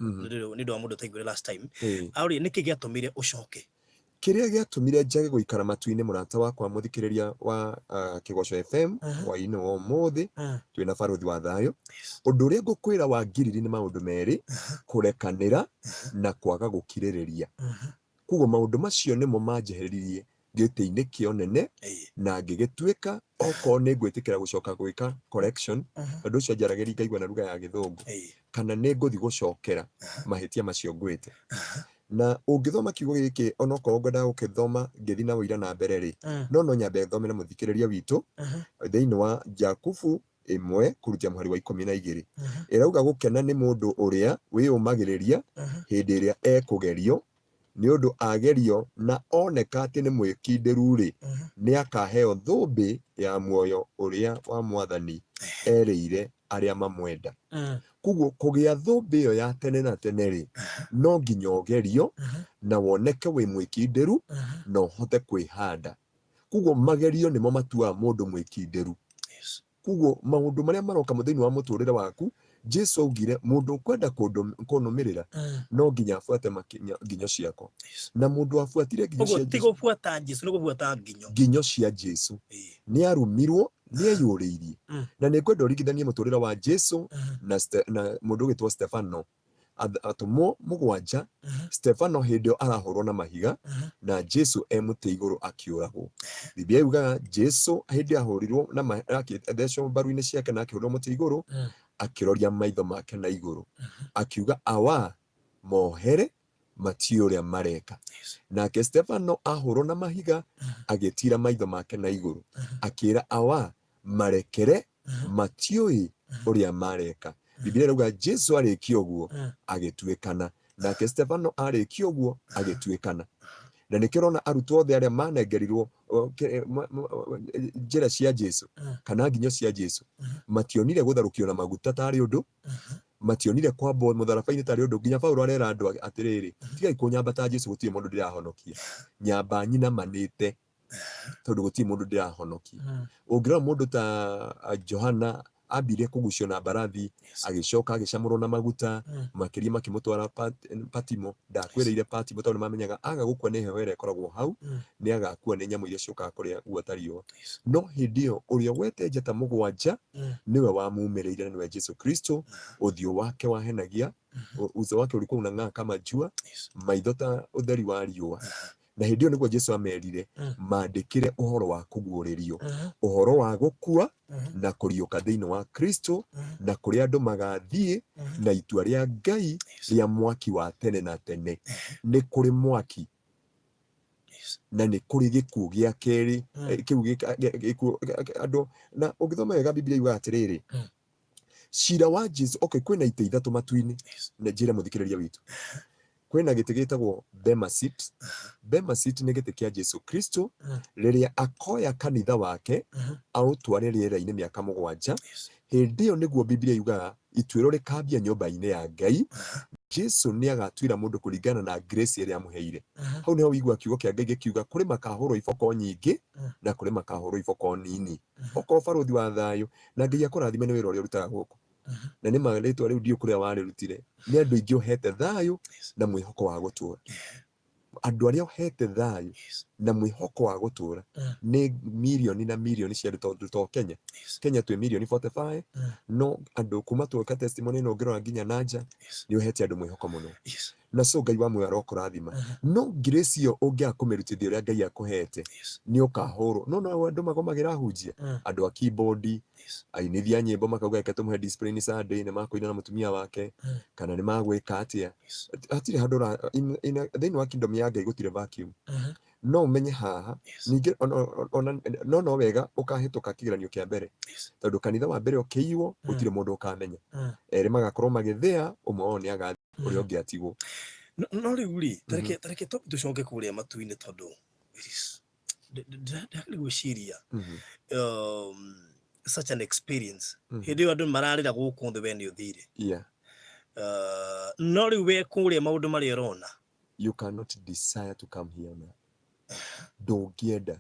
ni ndo mundu taigure last time auri niki giatumire ucoke kiria giatumire njage guikara matu-ini murata wakwa muthikiriria wa Kigoco FM wa-ini wa umuthi twina baruthi wa thayo undu uria ngukwira wa ngiriri ni maundu meri kurekanira na kwaga gukiririria kugo maundu macio nimo manjeheririe gĩtĩ-inĩ kĩo nene na ngĩgĩtuĩka okorwo nĩ ngwĩtĩkĩra gũcoka gwĩka correction ũndũ ũcio njaragĩria ngaigua na lugha ya gĩthũngũ kana nĩ ngũthiĩ gũcokera mahĩtia macio ngwĩte na ũngĩthoma kiugo gĩkĩ onokorwo ngwendaga gũkĩthoma ngĩthiĩ na ũira na mbere rĩ no nyambe thome na mũthikĩrĩria witũ thĩinĩ wa Jakubu 1 kurutia mũhari wa 12 ĩrauga gũkena nĩ mũndũ ũrĩa wĩyũmagĩrĩria hĩndĩ ĩrĩa ekũgerio ni undu agerio na oneka ati ni mwikindiru ri ni akaheo thũmbĩ ya muoyo uria wa mwathani erĩire aria mamwenda kuguo kugia thũmbĩ iyo ya tene na tene ri no nginya ugerio na woneke wi mwikindiru na uhote kwihanda kuguo magerio nimo matuaga mundu mwikindiru kuguo maundu maria maroka muthini wa muturire waku Jesu augire mundu ukwenda kunumirira no nginya afuate nginyo ciako na mundu afuatire nginyo cia Jesu tigo fuata Jesu no gufuata nginyo cia Jesu ni arumirwo ni eyuriirie na ni kwenda urigithanie muturire wa Jesu na mundu gitwa Stefano atumwo mugwanja Stefano hindio arahurwo na mahiga na Jesu emuti iguru akiuragwo Biblia yugaga Jesu hindi ahurirwo na athecwo mbaru-ini ciake na akihurwo muti iguru akiroria maitho make na iguru akiuga awa mohere mati uria mareka nake Stefano ahurwo na mahiga agitira maitho make na iguru akira awa marekere matiui uria mareka Biblia irauga Jesu arĩkia ũguo agĩtuĩkana nake Stefano arĩkia ũguo agĩtuĩkana na nĩkĩrona arutwo othe arĩa manengerirwo njĩra cia Jesu kana nginyo cia Jesu mationire gũtharũkio na maguta tarĩ ũndũ mationire kwambwo mũtharaba-inĩ tarĩ ũndũ nginya Paulo arera andũ atĩrĩrĩ tigai kũnyambata Jesu gũtirĩ mũndũ ndĩrahonokia nyamba nyina manĩte tondu gũtirĩ mũndũ ndĩrahonokia ũngĩrora mũndũ ta Johana ambire kugucio na barathi agicoka agicamurwo na maguta makiria makimutwara Patimo ndakwĩrĩire Patimo tondu mamenyaga aga gukua nĩ heho ĩrĩa ĩkoragwo hau nĩ agakua nĩ nyamũ iria ciokaga kũrĩa guotariyo no hĩndĩ ĩyo ũrĩa wete njata mũgwanja niwe wamumĩrĩire niwe Jesu Kristo ũthiũ wake wahenagia uso wake ulikuwa unang'aa kama jua maitho ta ũtheri wa riũa na hĩndĩ ĩyo nĩguo Jesu amerire mandĩkĩre ũhoro wa kũguũrĩrio ũhoro wa gũkua na kũriũka thĩinĩ wa Kristo na kũrĩa andũ magathiĩ na itua rĩa Ngai rĩa mwaki wa tene na tene nĩ kũrĩ mwaki na nĩ kũrĩ gĩkuũ gĩa kerĩ kĩu andũ na ũngĩthoma wega Biblia yugaga atĩrĩrĩ cira wa Jesu kwĩna ite ithatũ matu-inĩ na njĩra mũthikĩrĩria witũ kwina gĩtĩ gĩtagwo bema seat. Bema seat nĩ gĩtĩ kĩa Jesu Kristo rĩrĩa akoya kanitha wake aũtware rĩera-inĩ mĩaka 7. Hĩndĩ ĩyo nĩguo Biblia yugaga ituĩro rĩkambia nyũmba-inĩ ya Ngai. Jesu nĩ agatuĩra mũndũ kũringana na grace ĩrĩa amũheire. Hau nĩho wĩigua kiugo kĩa Ngai gĩkiuga kũrĩ makahũrwo iboko nyingĩ na kũrĩ makahũrwo iboko nini. Okorwo barũthi wa thayũ na Ngai akũrathime nĩ wĩra ũrĩa ũrutaga gũkũ. Na nĩ ma rĩtwa rĩu ndiũ kũrĩa warĩrutire. Nĩ andũ aingĩ ũhete thayũ na mwĩhoko wa gũtũũra. Andũ arĩa ũhete thayũ na mwĩhoko wa gũtũũra nĩ milioni na milioni cia andũ to Kenya. Kenya twĩ milioni 45 no andũ kuma tuoka testimony no ngĩrora nginya nanja nĩ ũhete andũ mwĩhoko mũno. Na so Ngai wa muoyo arokũrathima. No grace ĩyo ũngĩakũmĩrutithia ũrĩa Ngai akũhete nĩ ũkahũrwo. No andũ magomagĩra hunjia, andũ a keyboard, ainĩthi a nyĩmbo makauga reke tũmũhe discipline Sunday nĩ makũina na mũtumia wake kana nĩ magwĩka atĩa. Hatirĩ handũ thĩinĩ wa kingdom ya Ngai gũtirĩ vacuum. No ũmenye haha ningĩ no wega ũkahĩtũka kĩgeranio kĩa mbere tondũ kanitha wa mbere ũkĩiywo gũtirĩ mũndũ ũkamenya. Erĩ magakorwo magĩthĩa, ũmwe wao nĩ agathĩ ũrĩa ũngĩ atigwo. No rĩu rĩ tareke tũcoke kũrĩa matu-inĩ tondũ ndĩrarĩ gwĩciria such an experience. Hĩndĩ ĩyo andũ mararĩra gũkũ thĩ we nĩ ũthire. No rĩu we kũrĩa maũndũ marĩa ũrona, you cannot desire to come here now. Ndũngĩenda.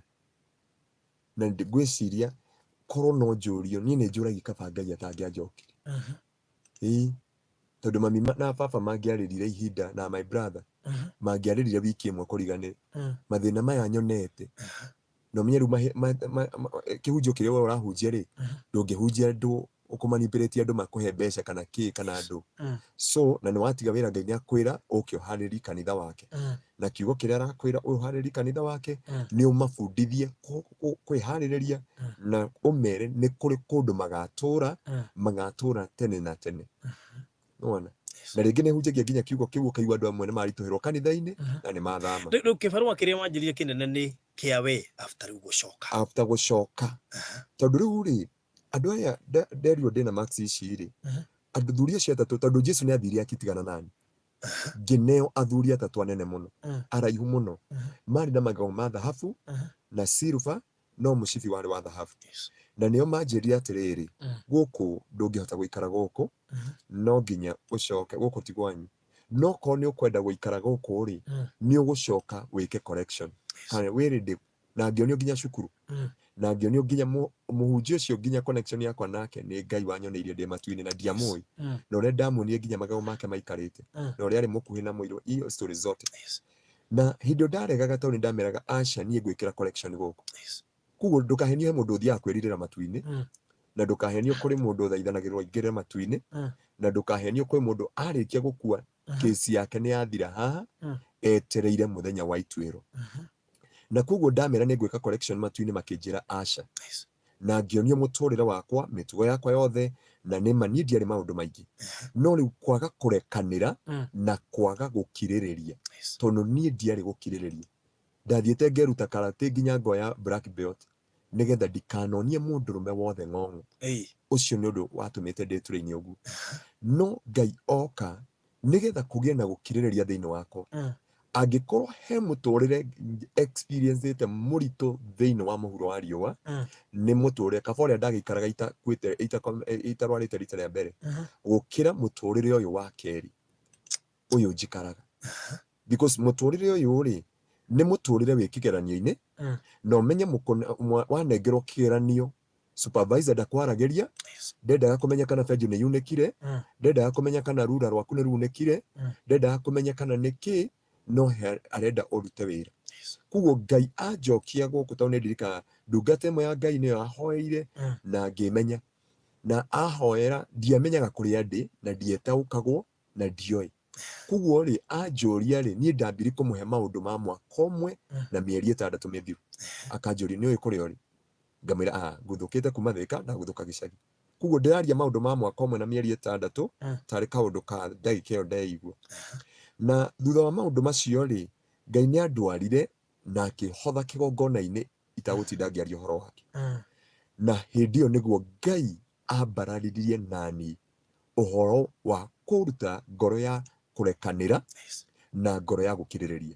Na ngwĩciria korwo no njũrio niĩ nĩ njũragia kaba Ngai atangĩanjokire. Tondũ mami na baba mangĩarĩrire ihinda na my brother mangĩarĩrire wiki ĩmwe kũriganĩra mathĩna maya nyonete. No menye rĩu kĩhunjio kĩrĩa we ũrahunjia rĩ ndũngĩhunjia andũ ũkũmanipĩrĩtie andũ makũhe mbeca kana kĩ kana andũ. So na nĩ watiga wĩra Ngai nĩ akwĩra ũke ũharĩrie kanitha wake. Na kiugo kĩrĩa arakwĩra ũharĩrie kanitha wake nĩ ũmabundithie kwĩharĩrĩria na ũmere nĩ kũrĩ kũndũ magatũũra tene na tene. Nĩwona? Na rĩngĩ nĩ hunjagia nginya kiugo kĩu ũkaigua andũ amwe nĩ maritũhĩrwo kanitha-inĩ na nĩ mathama. Rĩu kĩbarũa kĩrĩa wanjĩrĩire kĩnene nĩ kĩa we after rĩu gũcoka. After gũcoka. Tondũ rĩu rĩ andũ aya nderirwo ndĩna max ici rĩ andũ thuri acio atatũ tondũ Jesu nĩ athire akitigana nani. Ngineo athuri atatũ anene mũno araihu mũno marĩ na magao ma thahabu na silver no mũcibi warĩ wa thahabu. Na nĩo manjĩrire atĩrĩrĩ gũkũ ndũngĩhota gũikara gũkũ no nginya ũcoke gũkũ ti gwanyu. No korwo nĩ ũkwenda gũikara gũkũ rĩ nĩ ũgũcoka wĩke correction. Kana wĩrĩndĩ na ngĩonio nginya cukuru. Na ngĩonio nginya mũhunjia ũcio nginya connection yakwa nake nĩ Ngai wanyoneirie ndĩ matu-inĩ na ndiamũĩ. Na ũrĩa ndamuonire nginya magao make maikarĩte na ũrĩa arĩ mũkuhĩ na mũirũ iyo story zote. Na hĩndĩ ndaregaga tondũ nĩ ndameraga aca niĩ ngwĩkĩra correction gũkũ. Kuguo ndũkahenio he mũndũ ũthiaga kwĩrirĩra matu-inĩ na ndũkahenio kũrĩ mũndũ ũthaithanagĩrwo aingĩrĩre matu-inĩ na ndũkahenio kwĩ mũndũ arĩkia gũkua kesi yake nĩ yathira haha etereire mũthenya wa ituĩro. Na kuguo ndamera nĩ ngwĩka correction matu-inĩ makĩnjĩra aca. Na ngĩonio mũtũrĩre wakwa mĩtugo yakwa yothe na nĩma niĩ ndiarĩ maũndũ maingĩ. No rĩu kwaga kũrekanĩra na kwaga gũkirĩrĩria tondũ niĩ ndiarĩ gũkirĩrĩria. Ndathiĩte ngeruta karate nginya ngoya black belt nĩgetha ndikanonie mũndũrũme wothe ng'ong'o. Ũcio nĩ ũndũ watũmĩte ndĩtũrĩ-inĩ ũguo. No Ngai oka nĩgetha kũgĩe na gũkirĩrĩria thĩinĩ wakwa. Angĩkorwo he mũtũrĩre experience ĩte mũritũ thĩinĩ wa mũhuro wa riũa nĩ mũtũrĩre kaba ũrĩa ndagĩikaraga itarwarĩte rita rĩa mbere gũkĩra mũtũrĩre ũyũ wa kerĩ ũyũ njikaraga. Because mũtũrĩre ũyũ rĩ nĩ mũtũrĩre wĩ kĩgeranio-inĩ na ũmenye wanengerwo kĩgeranio supervisor ndakwaragĩria ndendaga kũmenya kana benjũ nĩ yunĩkire ndendaga kũmenya kana rura rwaku nĩ runĩkire ndendaga kũmenya kana nĩkĩ no arenda ũrute wĩra. Kuguo Ngai anjokia gũkũ tondũ nĩ ndirikanaga ndungata ĩmwe ya Ngai nĩyo ahoeire na ngĩmenya na ahoera ndiamenyaga kũrĩa ndĩ na ndietaũkagwo na ndioĩ. Kuguo rĩ anjũria rĩ niĩ ndambire kũmũhe maũndũ ma mwaka ũmwe na mĩeri 6 mĩthiru. Akanjũria nĩ ũĩ kũrĩa ũrĩ. Ngamwĩra ngũthũkĩte kuma Thĩka ndagũthũka gĩcagi. Kuguo ndĩraria maũndũ ma mwaka ũmwe na mĩeri 6 tarĩ kaũndũ ka ndagĩka ĩyo ndeigua. Na thutha wa maũndũ macio rĩ Ngai nĩ andwarire na akĩhotha kĩgongona-inĩ itagũtinda ngĩaria ũhoro wake. Na hĩndĩ ĩyo nĩguo Ngai ambararirie nani ũhoro wa kũruta ngoro ya kũrekanĩra na ngoro ya gukiririria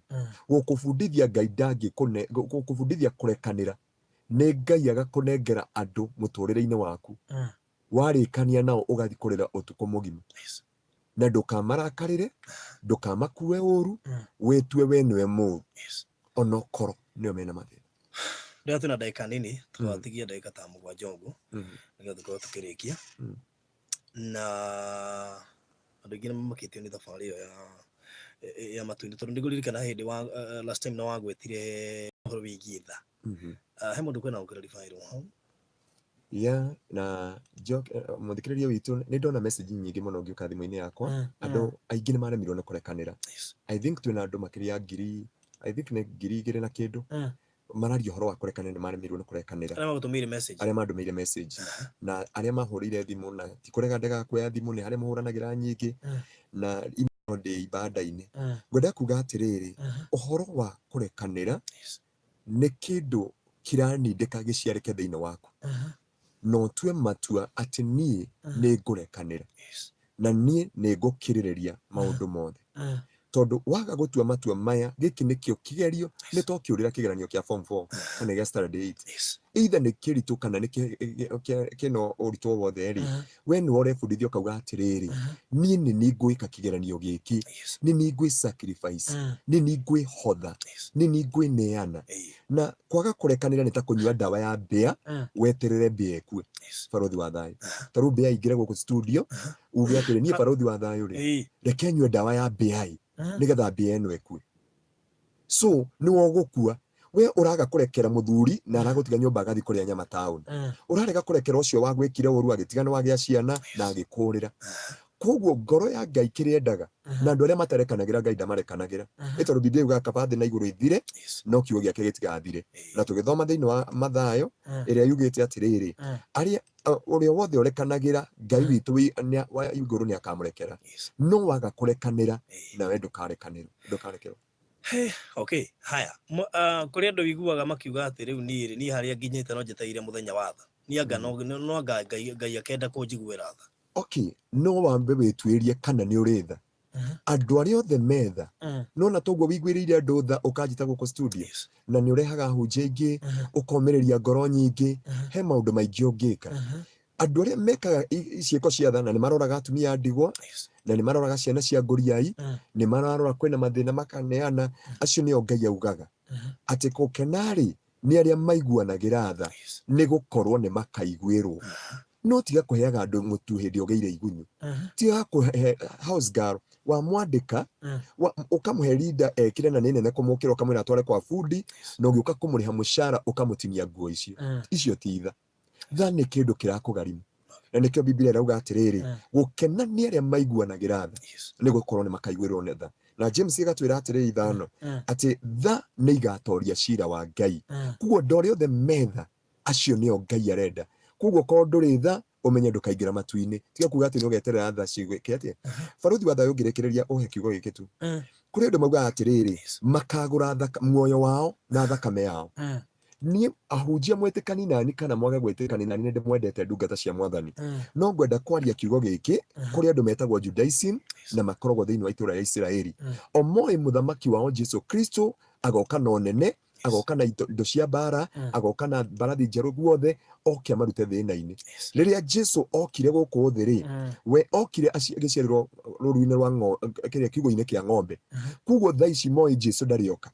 gukubundithia Ngai gukubundithia kurekanira ni Ngai agakunengera andu muturire-ini waku warikania nao ugathikurira utuko mugima na ndukamarakarire ndukamakue uru witue we niwe muru onokoro nio mena mathina ndio tuna dakika nini twatigia dakika ta 7 uguo nigetha tukorwo tukirikia na andu aingĩ nĩmamakĩtio nĩ thabarĩ ĩyo ya matu-inĩ tondũ nĩngũririkana hĩndĩ wa last time no wagwetire ũhoro wĩgiĩ tha he mũndũ kwĩna ũkĩraribaĩrwo hau na muthikiriria witu nĩ ndona message nyingĩ mũno ngĩũka thimũ-inĩ yakwa andũ aingĩ nĩ maremirwo nĩ kũrekanĩra I think twĩna andũ makĩria ngiri I think nĩ 2,000 na kĩndũ mararia ũhoro wa kũrekanĩra nĩ maremirwo nĩ kũrekanĩra arĩa mandũmĩire message na arĩa mahũrĩire thimũ na ti kũrega ndega kuoya thimũ nĩ harĩa mahũranagĩra nyingĩ na ndĩ ibanda-inĩ ngwenda kuga atĩrĩrĩ ũhoro wa kũrekanĩra nĩ kĩndũ kĩranindĩka gĩciarĩke thĩinĩ waku no tue matua atĩ niĩ nĩ ngũrekanĩra na niĩ nĩ ngũkirĩrĩria maũndũ mothe tondu waga gutua matua maya giki nikio kigerio ni to kiurira kigeranio kia form 4 kana kia standard 8 either ni kiritu kana ni kino urito wothe ri we ni urebundithio kauga atiriri ni ngwika kigeranio giki ni ngwi sacrifice ni ngwi hotha ni ngwi neana na kwaga kurekanira ni ta kunyua dawa ya mbea weterere mbea ekue barothi wa thayo taru mbea ingire guku studio uge atiri ni barothi wa thayo ri reke nyue dawa ya mbea nigetha mbia ĩno ekue so nĩ wogũkua we ũraga kũrekera mũthuri na aragũtiga nyũmba agathi kũrĩa nyama taũni ũrarega kũrekera ũcio wagwĩkire ũru agĩtigana wagĩa ciana na agĩkũrĩra koguo ngoro ya Ngai kĩrĩa endaga na andũ arĩa matarekanagĩra Ngai ndamarekanagĩra nĩ tondũ Biblia yugaga kaba thĩ na igũrũ ithire no kiugo gĩake gĩtigathire na tũgĩthoma thĩinĩ wa Mathayo ĩrĩa yugĩte atĩrĩrĩ arĩa ũrĩa wothe ũrekanagĩra Ngai witũ wa igũrũ nĩ akamũrekera no waga kũrekanĩra na we ndũkarekerwo okay haya kũrĩ andũ wiguaga makiuga atĩ rĩu niĩ harĩa nginyĩte no njetereire mũthenya wa tha nianga no Ngai akenda kũnjiguĩra tha okay no wambe wĩtuĩrie kana nĩ ũrĩ tha andũ arĩa othe metha nona toguo wiguĩrĩire andũ tha ũkanjita gũkũ studio na nĩ ũrehaga hunjia ingĩ ũkomereria ngoro nyingĩ he maũndũ maingĩ ũngĩka andũ arĩa mekaga ciĩko cia tha na nĩ maroraga atumia ndigwa na nĩ maroraga ciana cia ngoriai nĩ mararora kwĩna mathĩna makaneana acio nĩo Ngai augaga atĩ gũkenarĩ nĩ arĩa maiguanagĩra tha nĩ gũkorwo nĩ makaiguĩrwo no tiga kũheaga andũ mũtu hĩndĩ ũgeire igunyũ tiga kũhe house girl wa mwandĩka ũkamũhe rinda ekire na nĩ nene kũmũkĩra ũkamwĩra atware kwa bundi na ũgĩũka kũmũrĩha mũcara ũkamũtinia nguo icio ti tha nĩ kĩndũ kĩrakũgarimu na nĩkĩo Biblia ĩrauga atĩrĩrĩ gũkena nĩ arĩa maiguanagĩra tha nĩ gũkorwo nĩ makaiguĩrwo nĩ tha na James ĩgatwĩra atĩrĩrĩ ithano atĩ tha nĩ igatoria cira wa Ngai koguo andũ arĩa othe metha acio nĩo Ngai arenda koguo korwo ndũrĩ tha umenye ndũkaingĩra matu-inĩ tiga kuga atĩ nĩ ũgeterera tha cigwĩke atĩa barothi wa thayũ ũngĩrekereria ũhe kiugo gĩkĩ tu kũrĩ andũ maugaga atĩrĩrĩ makagũra muoyo wao na thakame yao niĩ ahunjia mwĩtĩkani nani kana mwage gwĩtĩkani nani nĩ ndĩmwendete ndungata cia Mwathani no ngwenda kwaria kiugo gĩkĩ kũrĩ andũ metagwo Judaism na makoragwo thĩinĩ wa itũũra rĩa Isiraeli o moĩ mũthamaki wao Jesu Kristo agoka na ũnene agoka na indo cia mbara agoka na mbarathi njerũ guothe oke amarute thĩna-inĩ rĩrĩa Jesu okire gũkũ thĩ rĩ we okire agĩciarĩrwo rũru-inĩ rwa kĩrĩa kiugo-inĩ kĩa ng'ombe koguo thaa ici moĩ Jesu ndarĩoka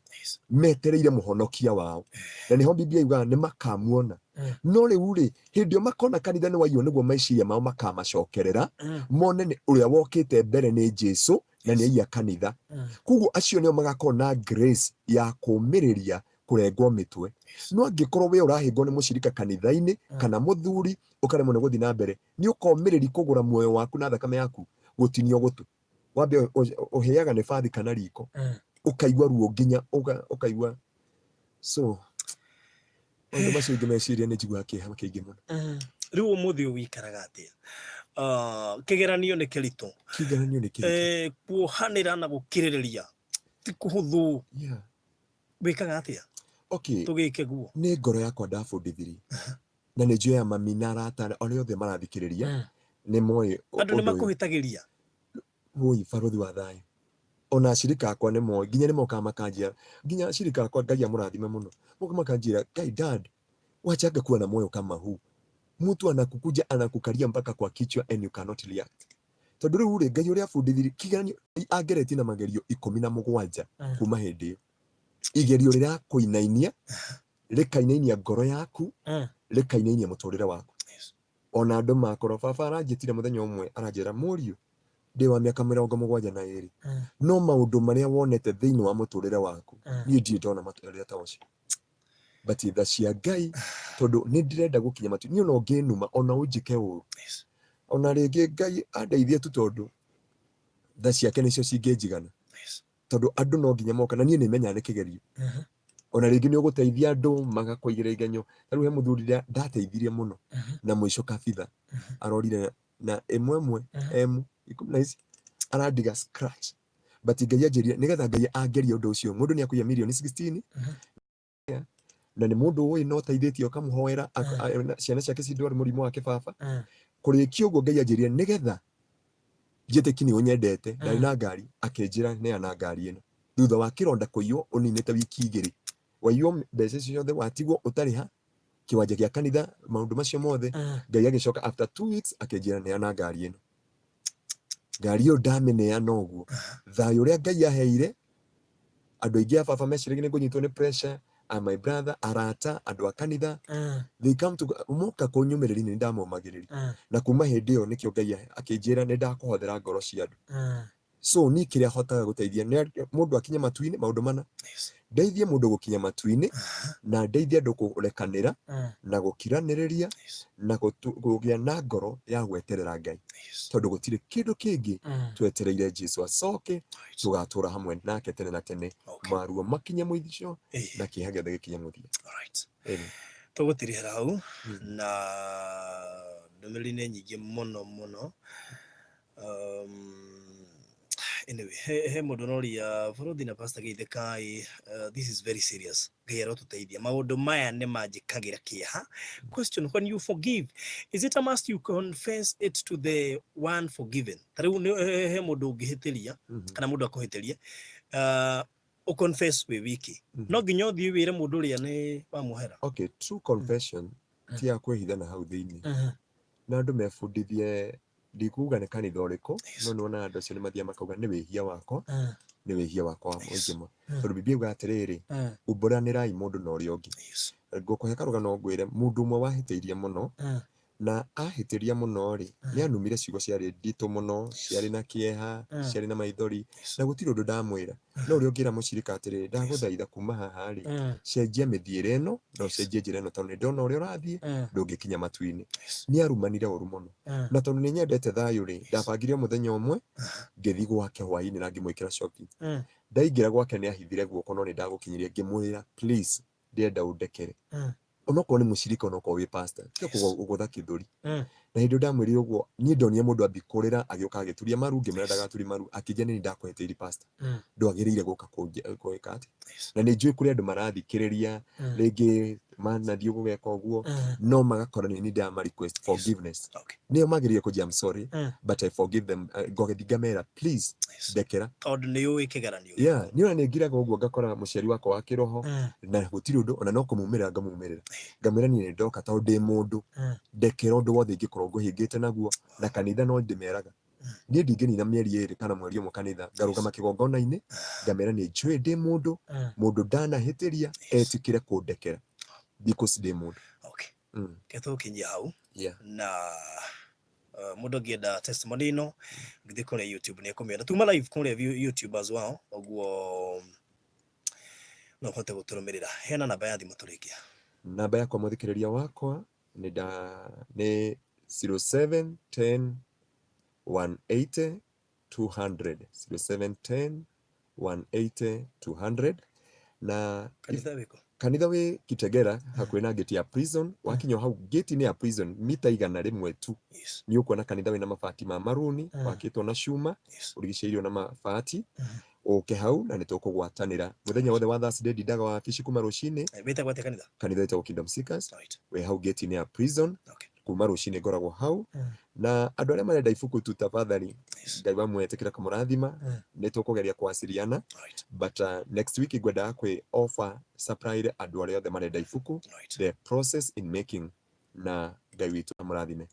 metereire mũhonokia wao na nĩho Biblia yugaga nĩ makamuona no rĩu rĩ hĩndĩ ĩyo makona kanitha nĩ waiywo nĩguo meciria mao makamacokerera mone nĩ ũrĩa wokĩte mbere nĩ Jesu na nĩ aiya kanitha koguo acio nĩo magakorwo na grace ya kũũmĩrĩria kũrengwo mĩtwe no angĩkorwo we ũrahĩngwo nĩ mũcirika kanitha-inĩ kana mũthuri ũkaremwo nĩ gũthiĩ na mbere nĩ ũkomĩrĩri kũgũra muoyo waku na thakame yaku gũtinio gũtũ wambe ũheaga nĩ bathi kana riko ũkaigua ruo nginya ũkaigua so maũndũ macio ingĩ meciria nĩ njiguaga kĩeha kĩingĩ mũno rĩu ũmũthĩ ũikaraga atĩa kĩgeranio nĩ kĩritũ kuohanĩra na gũkirĩrĩria ti kũhũthũ wĩkaga atĩa tũgĩke guo nĩ ngoro yakwa ndabundithirie na nĩ njũĩ mami na arata arĩa othe marathikĩrĩria nĩ moĩ andũ nĩ makũhĩtagĩria woi barothi wa thayũ ona shirika akwa nemo nginya nimo kama kanjia nginya shirika akwa Ngai amurathime muno muko makanjira Ngai dad wachaga kuwa na moyo kama huu mtu anakukuja anakukaria mpaka kwa kichwa and you cannot react tondu riu ri Ngai uria fundithirie kigeranio angereti na magerio 17 kuma hindi igerio rira kuinainia rikainainia ngoro yaku rikainainia muturire waku ona andu makoro baba aranjitire muthenya umwe aranjira muriu ndi wa miaka 72 no maundu maria wonete thiini wa muturire waku ni ndi ndona muturire ta ucio but tha cia Ngai tondu ni ndirenda gukinya matu ni no nginuma ona unjike uru ona ringi Ngai andeithie tu tondu tha ciake nicio cinginjigana tondu andu no nginya moka na nie ni menya ni kigerio ona ringi ni uguteithia andu magakuigira igenyo riu he muthuri ndateithirie muno na mwisho kabitha arorire na emwe nice aradiga scratch but Ngai anjiria nigetha Ngai angeria undu ucio mundu ni akuya milioni 16 na ni mundu uyu no teithitio kamuhoera ciana ciake cindwari murimu wa kibaba kurikia uguo Ngai anjiria nigetha njitiki ni unyendete ndari na ngari akinjira ne ana ngari ino thutha wa kironda kuiywo uninite wiki igiri waiywo mbeca ciothe watigwo utariha kiwanja gia kanitha maundu macio mothe Ngai agicoka after 2 weeks akinjira ne ana ngari ino ngari yo ndameneana uguo thayo uria Ngai aheire andu aingi a baba mecirigi ni kunyitwo ni pressure my brother arata andu a kanitha they come to muka kunyumiriri ni ndamomagiriri na kuma hindi yo nikio Ngai akinjira ni ndakuhothera ngoro cia andu so ni kiria hotaga guteithia mundu akinya matuini maundu mana ndeithie mundu gukinya matuini na ndeithie andu kurekanira na gukiraniriria na kugia na ngoro ya gweterera Ngai tondu gutire kindu kingi twetereire Jesu acoke tugatura hamwe nake tene na tene maruo makinye muithicio na kiha giothe gikinye muthia tugutirira hau na ndumiriri ni nyingi muno anyway he mundu noria borothi na pastor Geithikai this is very serious Ngai arotuteithia maundu maya ni manjikagira kiha question when you forgive is it a must you confess it to the one forgiven tariu he mundu ungihitiria kana mundu akuhitiria confess we wiki no nginya uthii wire mundu ria ni wamuhera okay true confession ti ya kwihithana hau thiini na andu mefundithie ndikuga ni kanitha uriku no nona andu acio ni mathia makauga ni wihia wakwa ni wihia wakwa wa muingima tondu Biblia yuga atiriri umbũranirai mundu na uria ungi ngukuhe karugano ngwire mundu umwe wahitiirie muno na ahitiria muno ri ni anumire ciugo ciari nditu muno ciari na kieha ciari na maithori na gutiri undu ndamwira no uria ungira mucirika atiriri ndaguthaitha kuma haha ri cenjia mithiire ino no cenjie njira ino tondu ndona uria urathie ndungikinya matuini ni arumanire uru muno na tondu ni nyendete thayu ri ndabangirie muthenya umwe ngithi gwake hwaini na ngimwikira shopping ndaingira gwake ni ahithire guoko no ni ndagukinyiria ngimwira please ndienda undekere onoko ni mucirika onoko wi pastor tiko kugutha kithuri na hindu ndamwirire uguo ni ndonire mundu ambikurira agioka agituria maru ngimera ndagaturi maru akije ni ndakwetiri pastor ndwagiriire guka kuika ati na ni njui kuri andu marathikiriria ringi manathio gugeka uguo no magakora ni ndama request forgiveness ni magiriire kujia I'm sorry but I forgive them gogethigamera please dekera tondu ni uwi kigeranio ni ona ningiraga uguo ngakora muciari wako wa kiroho na gutiri undu ona no kumumirira ngamwira ni ndoka tondu ndi mundu ndekera undu wothe ingikorwo nguhingite naguo na kanitha no ndimeraga ni ndinginina mieri iri kana mweri umwe kanitha ngarugama kigongona-ini ngamera ni njui ndi mundu ndanahitiria etikire kundekera because ndi mundu ketho kinyi hau na mundu angienda testimony ino ngithi kuria YouTube ni kumiona tuma live kuria YouTube as well oguo no hote guturumirira hena namba ya thimu turikia namba yakwa muthikiriria wakwa ni 0710 180 200 0710 180 200 na kanitha wi Kitegera hakuhi na gate ya prison wakinya hau gate ni ya prison mita 100 tu ni ukuona kanitha wina mabati ma maruni wakitwo na cuma urigiceirio na mabati oke hau na nitukugwatanira muthenya wothe wa Thursday ndidaga wa fishi kuma rucini beta gwate kanitha itagwo Kingdom Seekers we hau gate ni ya prison kuma rucini ngoragwo hau na andu aria marenda ibuku tu tafadhali ngai wamwetikira kamurathima ni tukugeria kwasiliana but next week ngwendaga kwi offer surprise andu aria othe marenda ibuku the process in making na ngai witu amurathime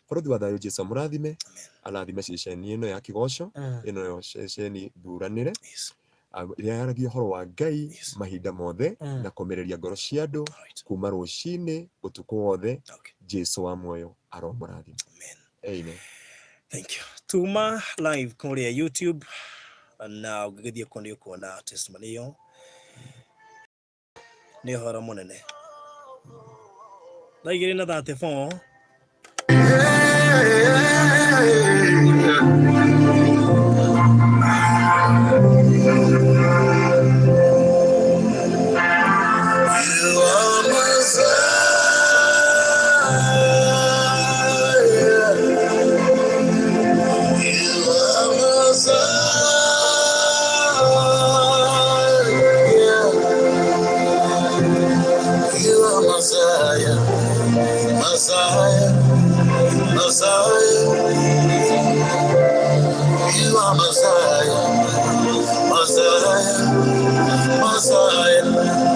bũrũri wa thayũ Jesũ amurathime arathime ceceni ĩno ya Kigoco ĩno yo ceceni thuranĩre ĩrĩa yaragia ũhoro wa Ngai mahinda mothe na kũmereria ngoro cia andũ kuma rũcinĩ ũtukũ wothe Jesũ wa muoyo aromũrathime. Amen. Thank you. Tuma live kũrĩa YouTube na ũngĩgĩthiĩ kuo nĩ ũkuona testimony ĩyo nĩ ũhoro mũnene. Thaa 2:34 Messiah.